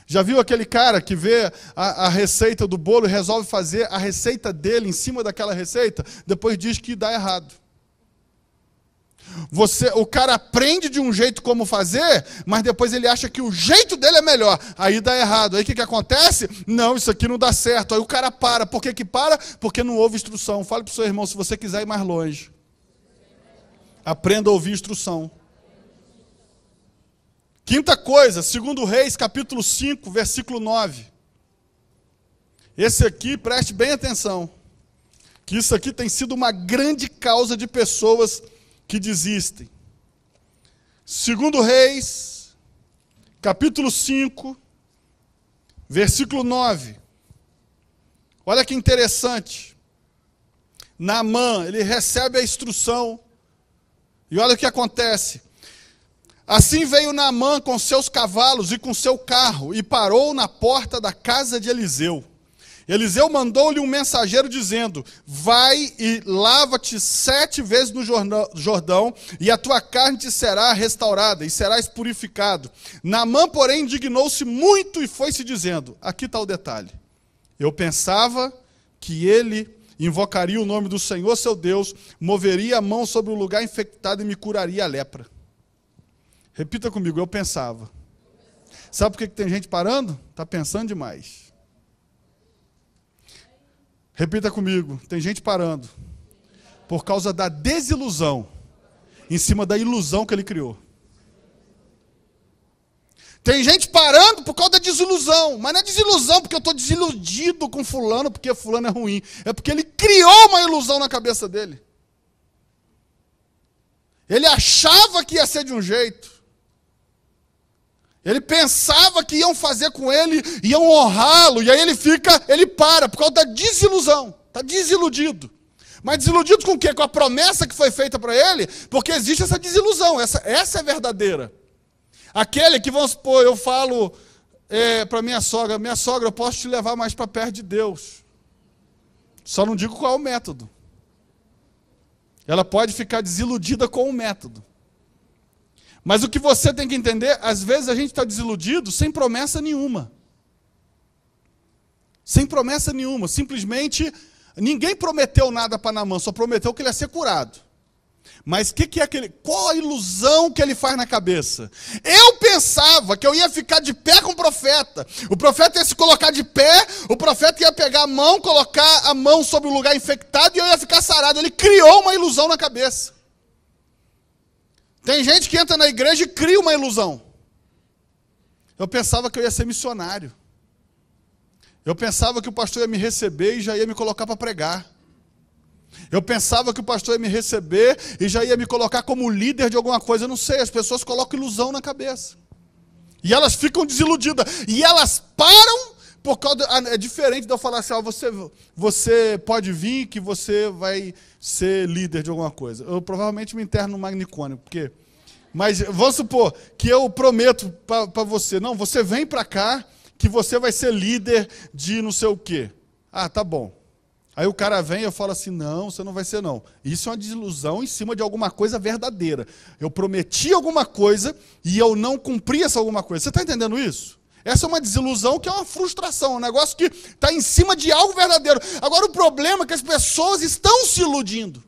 Já viu aquele cara que vê a receita do bolo e resolve fazer a receita dele em cima daquela receita? Depois diz que dá errado. O cara aprende de um jeito como fazer, mas depois ele acha que o jeito dele é melhor. Aí dá errado. Aí o que acontece? Não, isso aqui não dá certo. Aí o cara para. Por que para? Porque não houve instrução. Fale para o seu irmão, se você quiser ir mais longe, aprenda a ouvir instrução. Quinta coisa, 2 Reis, capítulo 5, versículo 9. Esse aqui, preste bem atenção, que isso aqui tem sido uma grande causa de pessoas que desistem. 2 Reis, capítulo 5, versículo 9. Olha que interessante. Naamã, ele recebe a instrução, e olha o que acontece. Assim veio Naamã com seus cavalos e com seu carro, e parou na porta da casa de Eliseu. Eliseu mandou-lhe um mensageiro dizendo, vai e lava-te 7 vezes no Jordão, e a tua carne te será restaurada, e serás purificado. Naamã, porém, indignou-se muito e foi-se dizendo, aqui está o detalhe, eu pensava que ele invocaria o nome do Senhor seu Deus, moveria a mão sobre o lugar infectado e me curaria a lepra. Repita comigo, eu pensava. Sabe por que tem gente parando? Está pensando demais. Repita comigo, tem gente parando. Por causa da desilusão, em cima da ilusão que ele criou. Tem gente parando por causa da desilusão. Mas não é desilusão porque eu estou desiludido com fulano, porque fulano é ruim. É porque ele criou uma ilusão na cabeça dele. Ele achava que ia ser de um jeito. Ele pensava que iam fazer com ele, iam honrá-lo, e aí ele para, por causa da desilusão. Está desiludido. Mas desiludido com o quê? Com a promessa que foi feita para ele? Porque existe essa desilusão, essa é verdadeira. Aquele que, vamos supor, eu falo para minha sogra, eu posso te levar mais para perto de Deus. Só não digo qual é o método. Ela pode ficar desiludida com o método. Mas o que você tem que entender, às vezes a gente está desiludido sem promessa nenhuma. Sem promessa nenhuma. Simplesmente, ninguém prometeu nada para Naamã, só prometeu que ele ia ser curado. Mas qual a ilusão que ele faz na cabeça? Eu pensava que eu ia ficar de pé com o profeta ia se colocar de pé, o profeta ia pegar a mão, colocar a mão sobre o lugar infectado e eu ia ficar sarado. Ele criou uma ilusão na cabeça. Tem gente que entra na igreja e cria uma ilusão. Eu pensava que eu ia ser missionário. Eu pensava que o pastor ia me receber e já ia me colocar para pregar. Eu pensava que o pastor ia me receber e já ia me colocar como líder de alguma coisa. Eu não sei, as pessoas colocam ilusão na cabeça. E elas ficam desiludidas. E elas param por causa... É diferente de eu falar assim, você pode vir que você vai ser líder de alguma coisa. Eu provavelmente me interno no manicômio, porque... Mas vamos supor que eu prometo para você, não, você vem para cá que você vai ser líder de não sei o quê. Ah, tá bom. Aí o cara vem e eu falo assim, não, você não vai ser não. Isso é uma desilusão em cima de alguma coisa verdadeira. Eu prometi alguma coisa e eu não cumpri essa alguma coisa. Você está entendendo isso? Essa é uma desilusão que é uma frustração, um negócio que está em cima de algo verdadeiro. Agora o problema é que as pessoas estão se iludindo.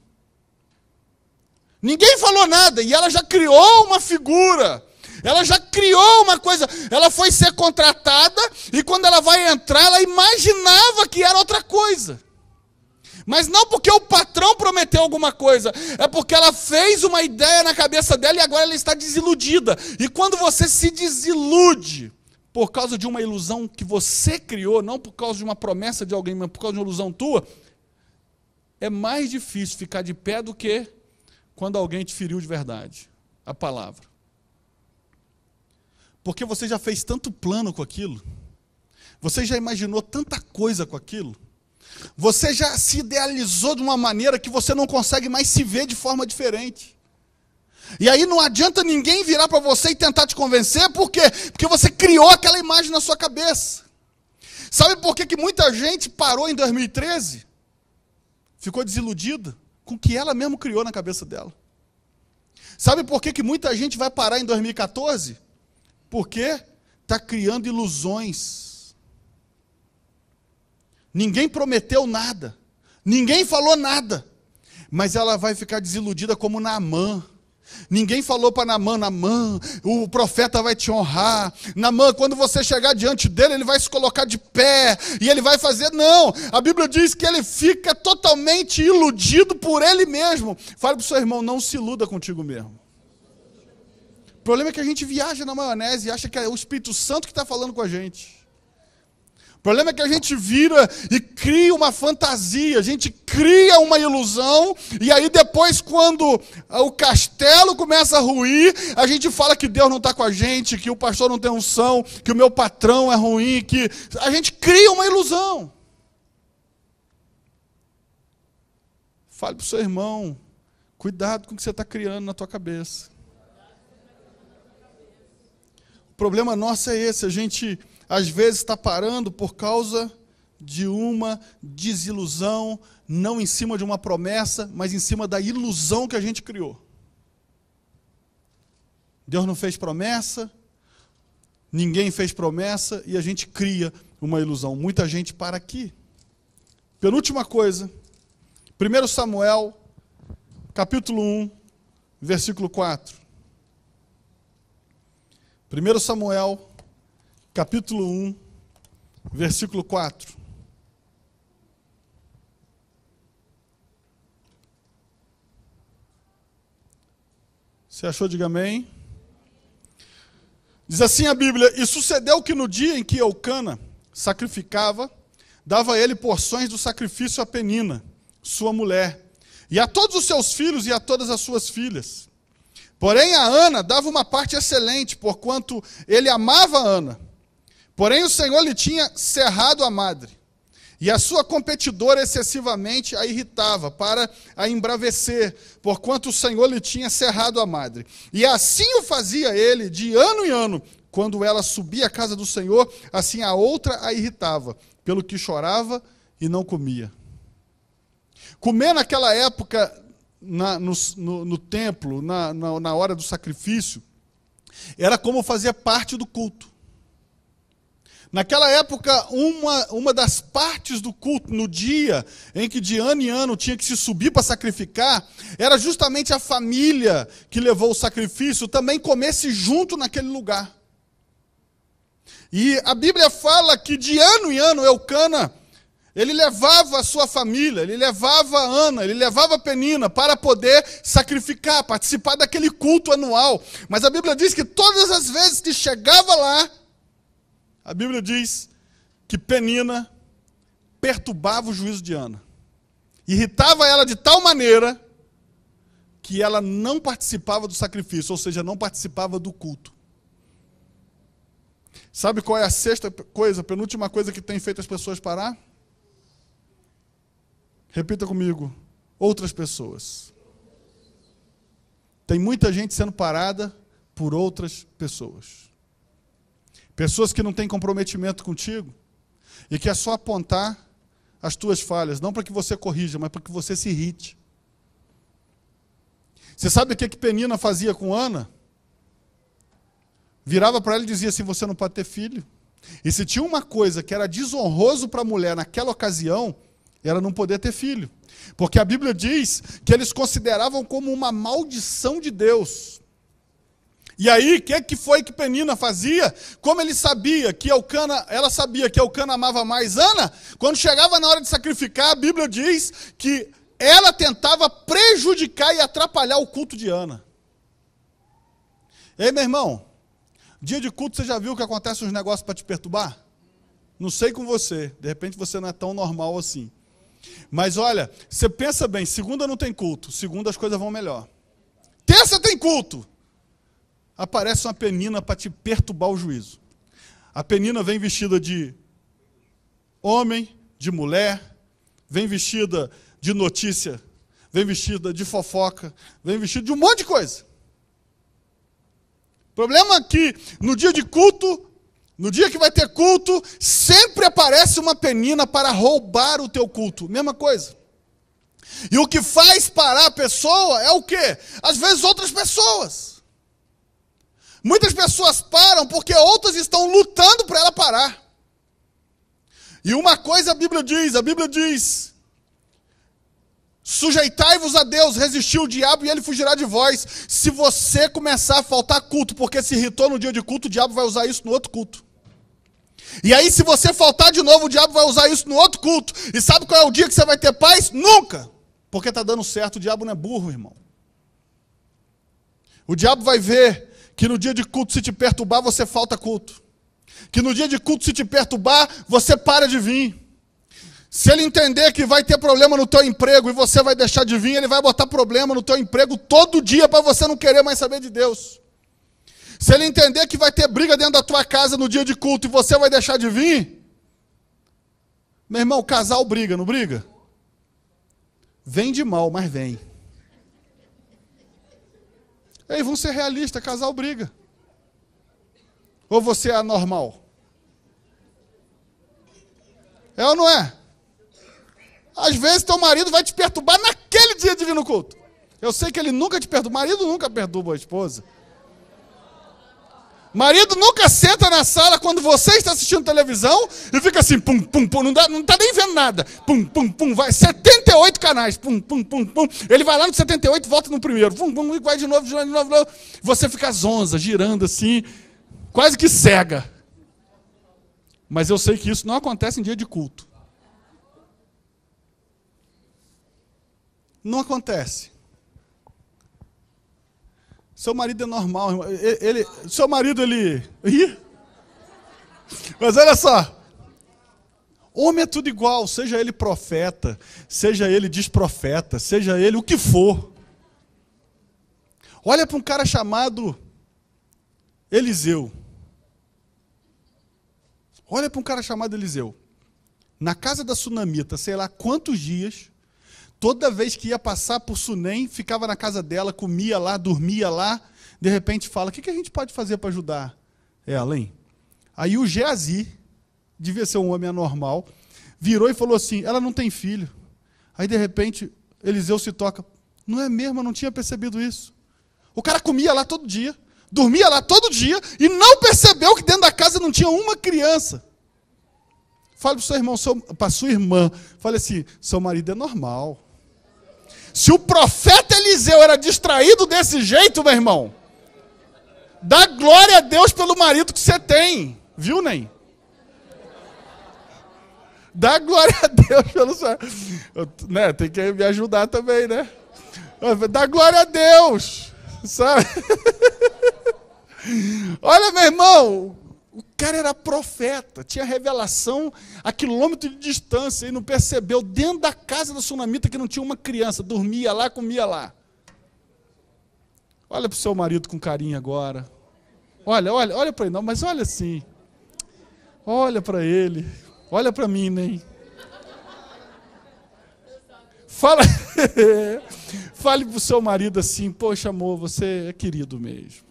Ninguém falou nada e ela já criou uma figura. Ela já criou uma coisa. Ela foi ser contratada e quando ela vai entrar, ela imaginava que era outra coisa. Mas não porque o patrão prometeu alguma coisa, é porque ela fez uma ideia na cabeça dela e agora ela está desiludida. E quando você se desilude por causa de uma ilusão que você criou, não por causa de uma promessa de alguém, mas por causa de uma ilusão tua, é mais difícil ficar de pé do que quando alguém te feriu de verdade, a palavra. Porque você já fez tanto plano com aquilo. Você já imaginou tanta coisa com aquilo. Você já se idealizou de uma maneira que você não consegue mais se ver de forma diferente. E aí não adianta ninguém virar para você e tentar te convencer, por quê? Porque você criou aquela imagem na sua cabeça. Sabe por que muita gente parou em 2013? Ficou desiludida com o que ela mesma criou na cabeça dela. Sabe por que muita gente vai parar em 2014? Porque está criando ilusões. Ninguém prometeu nada. Ninguém falou nada. Mas ela vai ficar desiludida como Naamã. Ninguém falou para Naamã, Naamã, o profeta vai te honrar. Naamã, quando você chegar diante dele, ele vai se colocar de pé. E ele vai fazer, não. A Bíblia diz que ele fica totalmente iludido por ele mesmo. Fale para o seu irmão, não se iluda contigo mesmo. O problema é que a gente viaja na maionese e acha que é o Espírito Santo que está falando com a gente. O problema é que a gente vira e cria uma fantasia, a gente cria uma ilusão, e aí depois, quando o castelo começa a ruir, a gente fala que Deus não está com a gente, que o pastor não tem unção, que o meu patrão é ruim, que a gente cria uma ilusão. Fale para o seu irmão, cuidado com o que você está criando na tua cabeça. O problema nosso é esse, a gente às vezes está parando por causa de uma desilusão, não em cima de uma promessa, mas em cima da ilusão que a gente criou. Deus não fez promessa, ninguém fez promessa, e a gente cria uma ilusão. Muita gente para aqui. Penúltima coisa, 1 Samuel, capítulo 1, versículo 4. 1 Samuel, capítulo 1, versículo 4. Você achou? Diga amém. Diz assim a Bíblia: e sucedeu que no dia em que Eucana sacrificava, dava a ele porções do sacrifício a Penina, sua mulher, e a todos os seus filhos e a todas as suas filhas. Porém a Ana dava uma parte excelente, porquanto ele amava a Ana. Porém o Senhor lhe tinha cerrado a madre, e a sua competidora excessivamente a irritava, para a embravecer, porquanto o Senhor lhe tinha cerrado a madre. E assim o fazia ele, de ano em ano, quando ela subia à casa do Senhor, assim a outra a irritava, pelo que chorava e não comia. Comer naquela época, no templo, na hora do sacrifício, era como fazer parte do culto. Naquela época, uma das partes do culto, no dia em que de ano em ano tinha que se subir para sacrificar, era justamente a família que levou o sacrifício também comesse junto naquele lugar. E a Bíblia fala que de ano em ano, Eucana, ele levava a sua família, ele levava a Ana, ele levava a Penina para poder sacrificar, participar daquele culto anual. Mas a Bíblia diz que todas as vezes que chegava lá, a Bíblia diz que Penina perturbava o juízo de Ana. Irritava ela de tal maneira que ela não participava do sacrifício, ou seja, não participava do culto. Sabe qual é a sexta coisa, a penúltima coisa que tem feito as pessoas parar? Repita comigo: outras pessoas. Tem muita gente sendo parada por outras pessoas. Pessoas que não têm comprometimento contigo e que é só apontar as tuas falhas, não para que você corrija, mas para que você se irrite. Você sabe o que Penina fazia com Ana? Virava para ela e dizia assim: você não pode ter filho. E se tinha uma coisa que era desonroso para a mulher naquela ocasião, era não poder ter filho. Porque a Bíblia diz que eles consideravam como uma maldição de Deus. E aí, o que foi que Penina fazia? Como ele sabia que ela sabia que Eucana amava mais Ana, quando chegava na hora de sacrificar, a Bíblia diz que ela tentava prejudicar e atrapalhar o culto de Ana. Ei, meu irmão, dia de culto, você já viu que acontece uns negócios para te perturbar? Não sei com você, de repente você não é tão normal assim. Mas olha, você pensa bem, segunda não tem culto, segunda as coisas vão melhor. Terça tem culto. aparece uma penina para te perturbar o juízo. A penina vem vestida de homem, de mulher, vem vestida de notícia, vem vestida de fofoca, vem vestida de um monte de coisa. O problema é que no dia de culto, no dia que vai ter culto, sempre aparece uma penina para roubar o teu culto. Mesma coisa. E o que faz parar a pessoa é o quê? Às vezes outras pessoas. Muitas pessoas param porque outras estão lutando para ela parar. E uma coisa a Bíblia diz, sujeitai-vos a Deus, resistiu o diabo e ele fugirá de vós. Se você começar a faltar culto porque se irritou no dia de culto, o diabo vai usar isso no outro culto. E aí se você faltar de novo, o diabo vai usar isso no outro culto. E sabe qual é o dia que você vai ter paz? Nunca! Porque está dando certo, o diabo não é burro, irmão. O diabo vai ver que no dia de culto, se te perturbar, você falta culto. Que no dia de culto, se te perturbar, você para de vir. Se ele entender que vai ter problema no teu emprego e você vai deixar de vir, ele vai botar problema no teu emprego todo dia para você não querer mais saber de Deus. Se ele entender que vai ter briga dentro da tua casa no dia de culto e você vai deixar de vir, meu irmão, casal briga, não briga? Vem de mal, mas vem. Ei, vamos ser realistas, casal briga. Ou você é anormal? É ou não é? Às vezes teu marido vai te perturbar naquele dia de vir no culto. Eu sei que ele nunca te perturba. Marido nunca perturba a esposa. Marido nunca senta na sala quando você está assistindo televisão e fica assim, pum, pum, pum, não está nem vendo nada. Pum, pum, pum, vai, 78 canais, pum, pum, pum, pum. Ele vai lá no 78 e volta no primeiro. Pum, pum, e vai de novo. Você fica zonza, girando assim, quase que cega. Mas eu sei que isso não acontece em dia de culto. Não acontece. Seu marido é normal, irmão. Seu marido, ele... Ih? Mas olha só. Homem é tudo igual, seja ele profeta, seja ele desprofeta, seja ele o que for. Olha para um cara chamado Eliseu. Olha para um cara chamado Eliseu. Na casa da sunamita, sei lá quantos dias... Toda vez que ia passar por Sunem, ficava na casa dela, comia lá, dormia lá. De repente fala, o que a gente pode fazer para ajudar ela, hein? Aí o Geazi, devia ser um homem anormal, virou e falou assim, ela não tem filho. Aí de repente Eliseu se toca, não é mesmo, eu não tinha percebido isso. O cara comia lá todo dia, dormia lá todo dia e não percebeu que dentro da casa não tinha uma criança. Fale para o seu irmão, para a sua irmã, fale assim, seu marido é normal. Se o profeta Eliseu era distraído desse jeito, meu irmão, dá glória a Deus pelo marido que você tem. Viu, Ney? Dá glória a Deus pelo seu... Né, tem que me ajudar também, né? Dá glória a Deus. Sabe? Olha, meu irmão, o cara era profeta, tinha revelação a quilômetro de distância e não percebeu dentro da casa da sunamita que não tinha uma criança, dormia lá, comia lá. Olha para o seu marido com carinho agora. Olha para ele, não, mas olha assim. Olha para ele. Olha para mim, né? Fale para o seu marido assim, poxa amor, você é querido mesmo.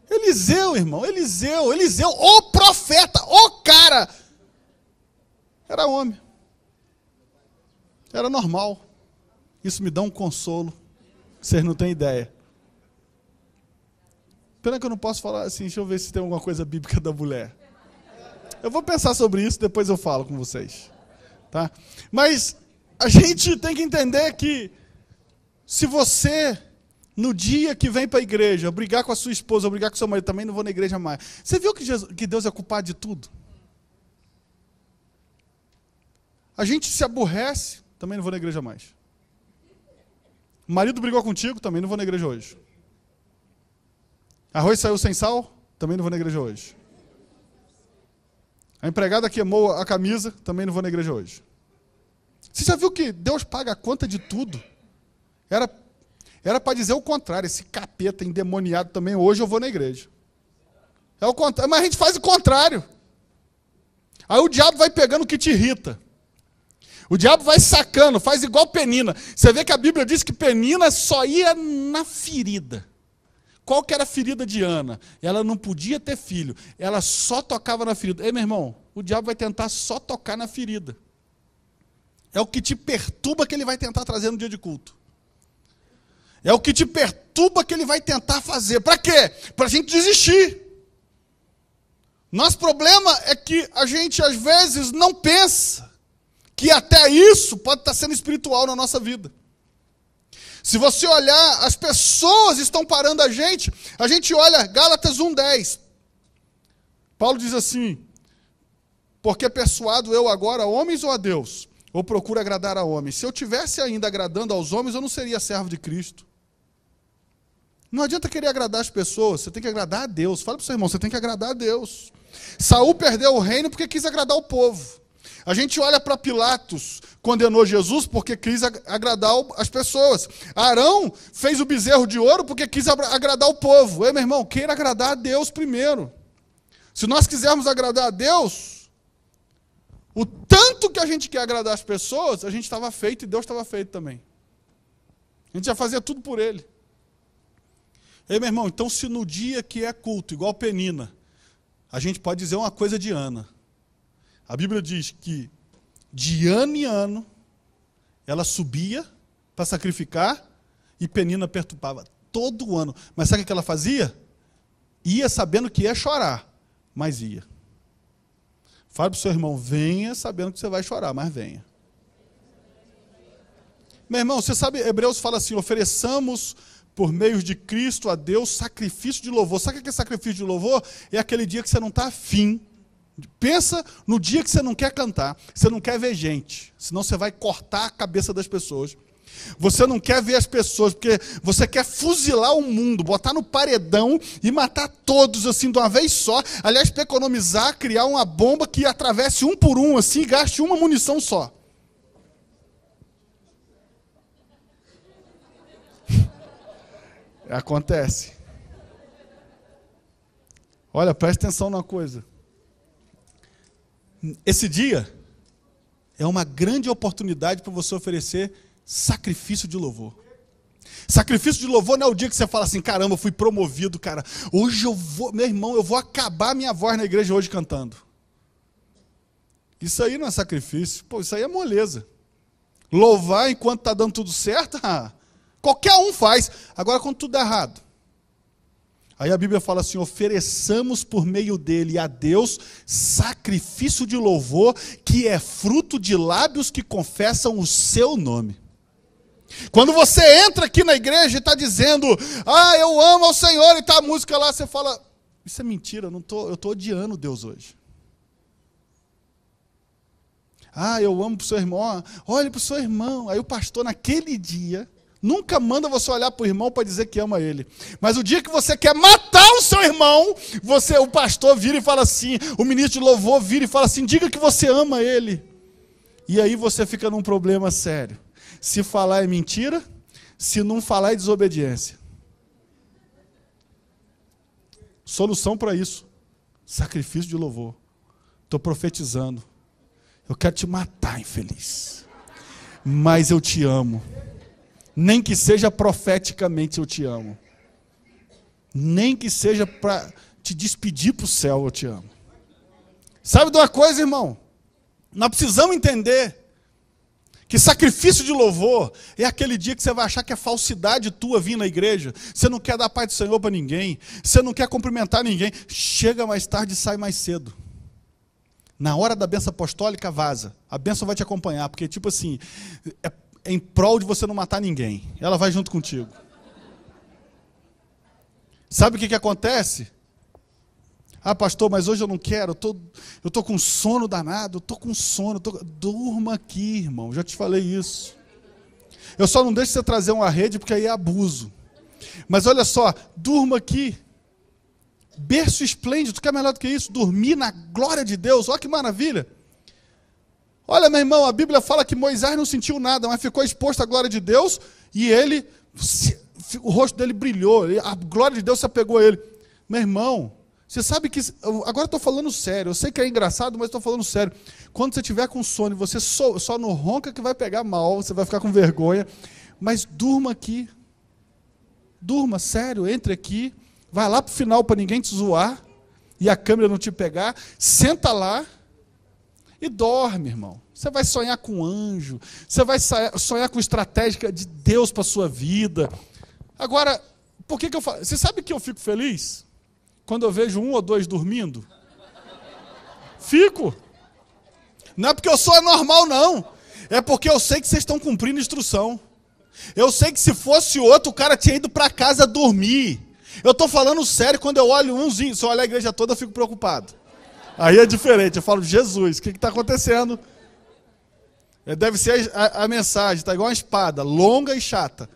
Eliseu, irmão, Eliseu, o profeta, o cara. Era homem. Era normal. Isso me dá um consolo. Vocês não têm ideia. Pena que eu não posso falar assim, deixa eu ver se tem alguma coisa bíblica da mulher. Eu vou pensar sobre isso, depois eu falo com vocês. Tá? Mas a gente tem que entender que se você... No dia que vem para a igreja, brigar com a sua esposa, brigar com o seu marido, também não vou na igreja mais. Você viu que Deus é culpado de tudo? A gente se aborrece, também não vou na igreja mais. O marido brigou contigo, também não vou na igreja hoje. Arroz saiu sem sal, também não vou na igreja hoje. A empregada queimou a camisa, também não vou na igreja hoje. Você já viu que Deus paga a conta de tudo? Era para dizer o contrário, esse capeta endemoniado também, hoje eu vou na igreja. É o contrário, mas a gente faz o contrário. Aí o diabo vai pegando o que te irrita. O diabo vai sacando, faz igual Penina. Você vê que a Bíblia diz que Penina só ia na ferida. Qual que era a ferida de Ana? Ela não podia ter filho. Ela só tocava na ferida. Ei, meu irmão, o diabo vai tentar só tocar na ferida. É o que te perturba que ele vai tentar trazer no dia de culto. É o que te perturba que ele vai tentar fazer. Para quê? Para a gente desistir. Nosso problema é que a gente, às vezes, não pensa que até isso pode estar sendo espiritual na nossa vida. Se você olhar, as pessoas estão parando a gente olha Gálatas 1:10. Paulo diz assim, porque persuado eu agora a homens ou a Deus? Ou procuro agradar a homens? Se eu tivesse ainda agradando aos homens, eu não seria servo de Cristo. Não adianta querer agradar as pessoas, você tem que agradar a Deus. Fala para o seu irmão, você tem que agradar a Deus. Saul perdeu o reino porque quis agradar o povo. A gente olha para Pilatos, condenou Jesus porque quis agradar as pessoas. Arão fez o bezerro de ouro porque quis agradar o povo. Ei, meu irmão, queira agradar a Deus primeiro. Se nós quisermos agradar a Deus, o tanto que a gente quer agradar as pessoas, a gente estava feito e Deus estava feito também. A gente já fazia tudo por Ele. Ei, meu irmão, então se no dia que é culto, igual Penina, a gente pode dizer uma coisa de Ana. A Bíblia diz que de ano em ano ela subia para sacrificar e Penina perturbava todo ano. Mas sabe o que ela fazia? Ia sabendo que ia chorar, mas ia. Fala para o seu irmão, venha sabendo que você vai chorar, mas venha. Meu irmão, você sabe, Hebreus fala assim, ofereçamos por meio de Cristo a Deus sacrifício de louvor. Sabe o que é sacrifício de louvor? É aquele dia que você não está afim. Pensa no dia que você não quer cantar, você não quer ver gente, senão você vai cortar a cabeça das pessoas. Você não quer ver as pessoas, porque você quer fuzilar o mundo, botar no paredão e matar todos assim de uma vez só. Aliás, para economizar, criar uma bomba que atravesse um por um assim e gaste uma munição só. Acontece. Olha, presta atenção numa coisa. Esse dia é uma grande oportunidade para você oferecer sacrifício de louvor. Sacrifício de louvor não é o dia que você fala assim, caramba, eu fui promovido, cara. Hoje eu vou, meu irmão, eu vou acabar minha voz na igreja hoje cantando. Isso aí não é sacrifício, pô, isso aí é moleza. Louvar enquanto está dando tudo certo, qualquer um faz. Agora quando tudo dá errado. Aí a Bíblia fala assim, ofereçamos por meio dele a Deus sacrifício de louvor, que é fruto de lábios que confessam o seu nome. Quando você entra aqui na igreja e está dizendo, eu amo ao Senhor, e está a música lá, você fala, isso é mentira, eu estou odiando Deus hoje. Eu amo para o seu irmão, olhe para o seu irmão. Aí o pastor naquele dia nunca manda você olhar para o irmão para dizer que ama ele. Mas o dia que você quer matar o seu irmão, o pastor vira e fala assim, o ministro de louvor vira e fala assim, diga que você ama ele. E aí você fica num problema sério. Se falar é mentira, se não falar é desobediência. Solução para isso, sacrifício de louvor. Estou profetizando. Eu quero te matar, infeliz. Mas eu te amo. Nem que seja profeticamente eu te amo. Nem que seja para te despedir para o céu eu te amo. Sabe de uma coisa, irmão? Nós precisamos entender que sacrifício de louvor é aquele dia que você vai achar que é falsidade tua vir na igreja. Você não quer dar paz do Senhor para ninguém. Você não quer cumprimentar ninguém. Chega mais tarde e sai mais cedo. Na hora da bênção apostólica, vaza. A bênção vai te acompanhar, porque tipo assim, é em prol de você não matar ninguém. Ela vai junto contigo. Sabe o que acontece? Pastor, mas hoje eu não quero, eu tô com sono danado, eu tô com sono. Durma aqui, irmão, já te falei isso. Eu só não deixo você trazer uma rede, porque aí é abuso. Mas olha só, durma aqui. Berço esplêndido, tu quer melhor do que isso? Dormir na glória de Deus, olha que maravilha. Olha, meu irmão, a Bíblia fala que Moisés não sentiu nada, mas ficou exposto à glória de Deus, e ele o rosto dele brilhou, a glória de Deus se apegou a ele. Meu irmão, você sabe que... Agora eu estou falando sério, eu sei que é engraçado, mas estou falando sério. Quando você estiver com sono e você só não ronca que vai pegar mal, você vai ficar com vergonha, mas durma aqui. Durma, sério, entre aqui, vai lá para o final para ninguém te zoar, e a câmera não te pegar, senta lá e dorme, irmão. Você vai sonhar com anjo, você vai sonhar com estratégia de Deus para a sua vida. Agora, por que eu falo? Você sabe que eu fico feliz? Quando eu vejo 1 ou 2 dormindo? Fico. Não é porque eu sou anormal, não. É porque eu sei que vocês estão cumprindo instrução. Eu sei que se fosse outro, o cara tinha ido para casa dormir. Eu estou falando sério, quando eu olho umzinho, se eu olhar a igreja toda, eu fico preocupado. Aí é diferente, eu falo, Jesus, o que está acontecendo? Deve ser a mensagem, está igual uma espada, longa e chata.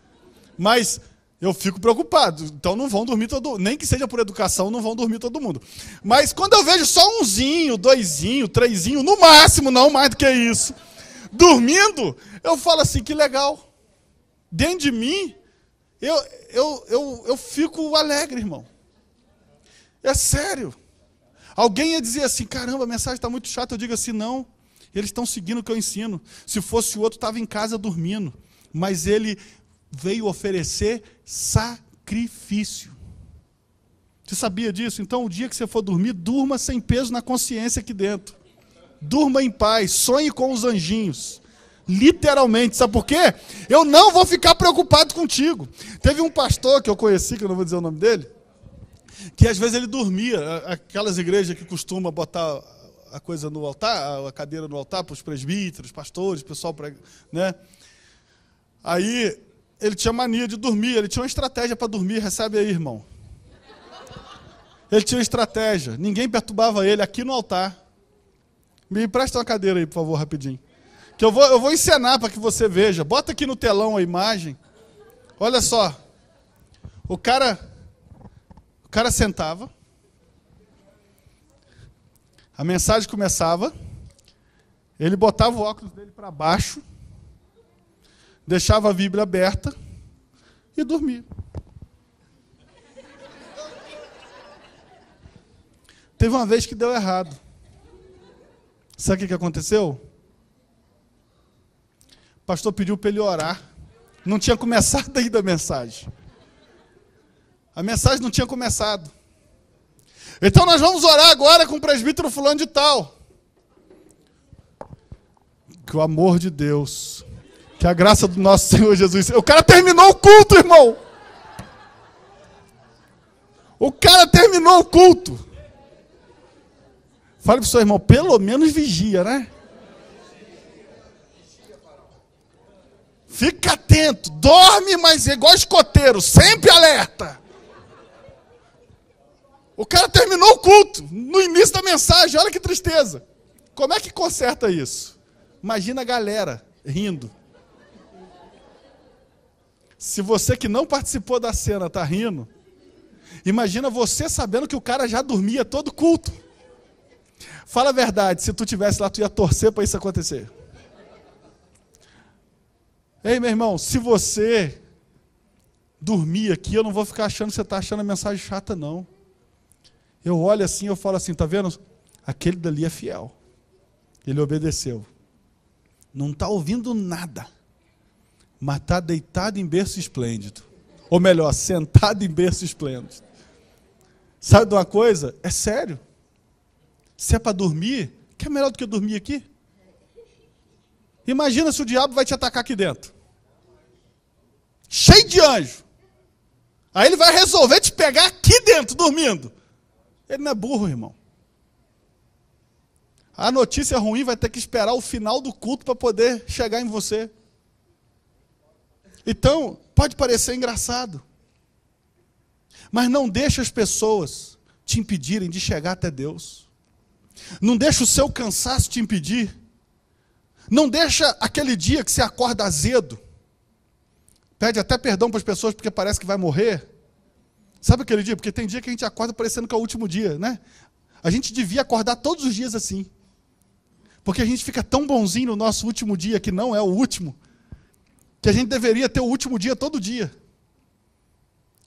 Mas eu fico preocupado, então não vão dormir todo mundo, nem que seja por educação, não vão dormir todo mundo. Mas quando eu vejo só 1zinho, 2zinho, 3zinho, no máximo, não mais do que isso, dormindo, eu falo assim, que legal. Dentro de mim, eu fico alegre, irmão. É sério. Alguém ia dizer assim, caramba, a mensagem está muito chata. Eu digo assim, não, eles estão seguindo o que eu ensino. Se fosse o outro, estava em casa dormindo. Mas ele veio oferecer sacrifício. Você sabia disso? Então, o dia que você for dormir, durma sem peso na consciência aqui dentro. Durma em paz, sonhe com os anjinhos. Literalmente, sabe por quê? Eu não vou ficar preocupado contigo. Teve um pastor que eu conheci, que eu não vou dizer o nome dele, que às vezes ele dormia, aquelas igrejas que costumam botar a coisa no altar, a cadeira no altar para os presbíteros, pastores, pessoal, né? Aí ele tinha mania de dormir, ele tinha uma estratégia para dormir, recebe aí, irmão. Ele tinha uma estratégia, ninguém perturbava ele aqui no altar. Me empresta uma cadeira aí, por favor, rapidinho. Que eu vou encenar para que você veja. Bota aqui no telão a imagem. Olha só. O cara sentava. A mensagem começava. Ele botava o óculos dele para baixo. Deixava a Bíblia aberta. E dormia. Teve uma vez que deu errado. Sabe o que aconteceu? O pastor pediu para ele orar. Não tinha começado ainda a mensagem. A mensagem não tinha começado. Então nós vamos orar agora com o presbítero fulano de tal. Que o amor de Deus, que a graça do nosso Senhor Jesus... O cara terminou o culto, irmão. O cara terminou o culto. Fale para o seu irmão, pelo menos vigia, né? Fica atento, dorme, mas é igual escoteiro, sempre alerta. O cara terminou o culto, no início da mensagem, olha que tristeza. Como é que conserta isso? Imagina a galera rindo. Se você que não participou da cena está rindo, imagina você sabendo que o cara já dormia todo culto. Fala a verdade, se tu estivesse lá, tu ia torcer para isso acontecer. Ei, meu irmão, se você dormir aqui, eu não vou ficar achando que você está achando a mensagem chata, não. Eu olho assim, eu falo assim, tá vendo? Aquele dali é fiel. Ele obedeceu. Não está ouvindo nada, mas está deitado em berço esplêndido. Ou melhor, sentado em berço esplêndido. Sabe de uma coisa? É sério. Se é para dormir, que é melhor do que dormir aqui? Imagina se o diabo vai te atacar aqui dentro. Cheio de anjo. Aí ele vai resolver te pegar aqui dentro, dormindo. Ele não é burro, irmão. A notícia ruim vai ter que esperar o final do culto para poder chegar em você. Então, pode parecer engraçado. Mas não deixe as pessoas te impedirem de chegar até Deus. Não deixe o seu cansaço te impedir. Não deixa aquele dia que você acorda azedo. Pede até perdão para as pessoas porque parece que vai morrer. Sabe aquele dia? Porque tem dia que a gente acorda parecendo que é o último dia, né? A gente devia acordar todos os dias assim. Porque a gente fica tão bonzinho no nosso último dia, que não é o último, que a gente deveria ter o último dia todo dia.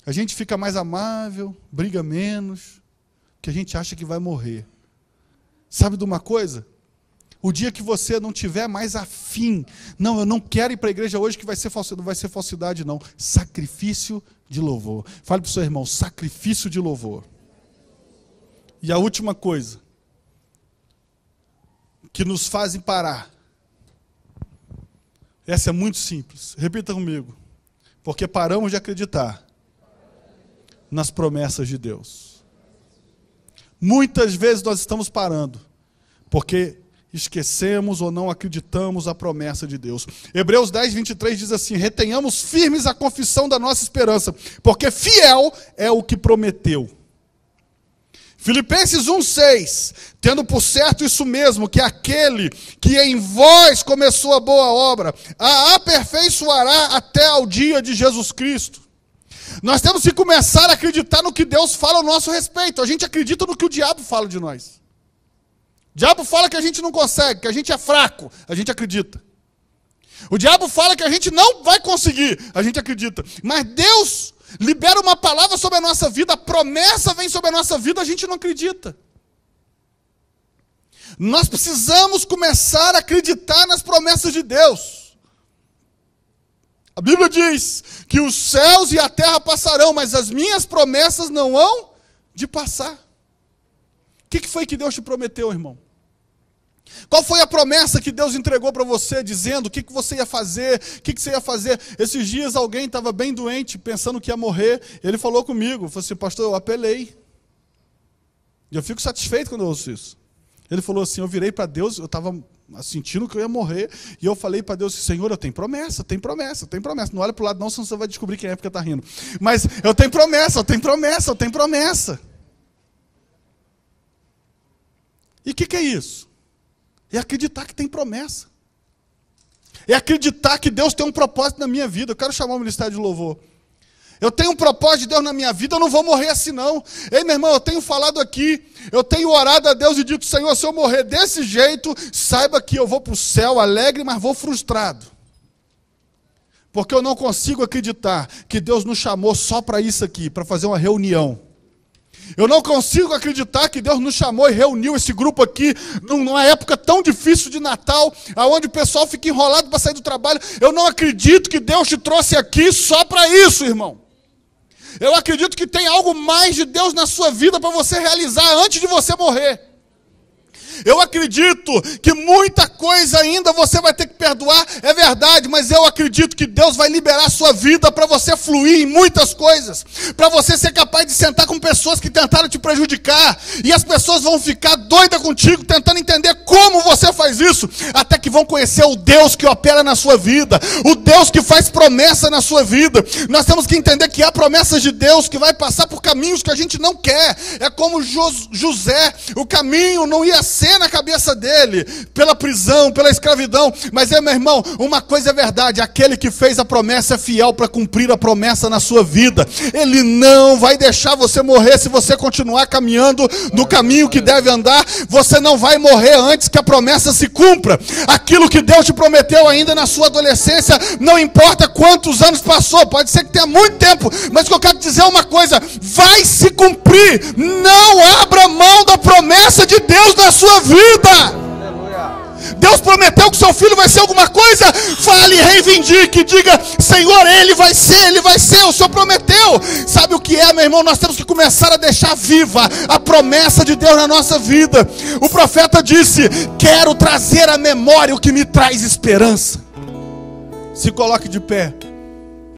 A gente fica mais amável, briga menos, porque a gente acha que vai morrer. Sabe de uma coisa? O dia que você não tiver mais afim, não, eu não quero ir para a igreja hoje que vai ser falsidade, não vai ser falsidade não, sacrifício de louvor. Fale para o seu irmão, sacrifício de louvor. E a última coisa, que nos fazem parar, essa é muito simples, repita comigo, porque paramos de acreditar nas promessas de Deus. Muitas vezes nós estamos parando, porque esquecemos ou não acreditamos a promessa de Deus. Hebreus 10, 23 diz assim: retenhamos firmes a confissão da nossa esperança, porque fiel é o que prometeu. Filipenses 1,6, tendo por certo isso mesmo, que aquele que em vós começou a boa obra, a aperfeiçoará até ao dia de Jesus Cristo. Nós temos que começar a acreditar no que Deus fala ao nosso respeito. A gente acredita no que o diabo fala de nós. O diabo fala que a gente não consegue, que a gente é fraco, a gente acredita. O diabo fala que a gente não vai conseguir, a gente acredita. Mas Deus libera uma palavra sobre a nossa vida, a promessa vem sobre a nossa vida, a gente não acredita. Nós precisamos começar a acreditar nas promessas de Deus. A Bíblia diz que os céus e a terra passarão, mas as minhas promessas não hão de passar. O que foi que Deus te prometeu, irmão? Qual foi a promessa que Deus entregou para você, dizendo o que você ia fazer, o que você ia fazer? Esses dias alguém estava bem doente, pensando que ia morrer, ele falou comigo, falou assim: pastor, eu apelei. E eu fico satisfeito quando eu ouço isso. Ele falou assim: eu virei para Deus, eu estava sentindo que eu ia morrer, e eu falei para Deus: Senhor, eu tenho promessa, tenho promessa, tenho promessa. Não olha para o lado não, senão você vai descobrir quem é porque está rindo. Mas eu tenho promessa, eu tenho promessa, eu tenho promessa. E o que é isso? É acreditar que tem promessa. É acreditar que Deus tem um propósito na minha vida. Eu quero chamar o Ministério de Louvor. Eu tenho um propósito de Deus na minha vida, eu não vou morrer assim não. Ei, meu irmão, eu tenho falado aqui, eu tenho orado a Deus e dito: Senhor, se eu morrer desse jeito, saiba que eu vou para o céu alegre, mas vou frustrado. Porque eu não consigo acreditar que Deus nos chamou só para isso aqui, para fazer uma reunião. Eu não consigo acreditar que Deus nos chamou e reuniu esse grupo aqui numa época tão difícil de Natal, onde o pessoal fica enrolado para sair do trabalho. Eu não acredito que Deus te trouxe aqui só para isso, irmão. Eu acredito que tem algo mais de Deus na sua vida para você realizar antes de você morrer. Eu acredito que muita coisa ainda você vai ter que perdoar, é verdade, mas eu acredito que Deus vai liberar a sua vida para você fluir em muitas coisas, para você ser capaz de sentar com pessoas que tentaram te prejudicar, e as pessoas vão ficar doidas contigo, tentando entender como você faz isso, até que vão conhecer o Deus que opera na sua vida, o Deus que faz promessa na sua vida. Nós temos que entender que há promessas de Deus que vai passar por caminhos que a gente não quer. É como José, o caminho não ia ser na cabeça dele, pela prisão, pela escravidão, mas meu irmão, uma coisa é verdade: aquele que fez a promessa é fiel para cumprir a promessa na sua vida. Ele não vai deixar você morrer se você continuar caminhando no caminho que deve andar. Você não vai morrer antes que a promessa se cumpra. Aquilo que Deus te prometeu ainda na sua adolescência, não importa quantos anos passou, pode ser que tenha muito tempo, mas o que eu quero dizer é uma coisa: vai se cumprir. Não abra mão da promessa de Deus na sua vida. Deus prometeu que seu filho vai ser alguma coisa, fale, reivindique, diga: Senhor, ele vai ser, o Senhor prometeu. Sabe o que é, meu irmão? Nós temos que começar a deixar viva a promessa de Deus na nossa vida. O profeta disse: quero trazer à memória o que me traz esperança. Se coloque de pé.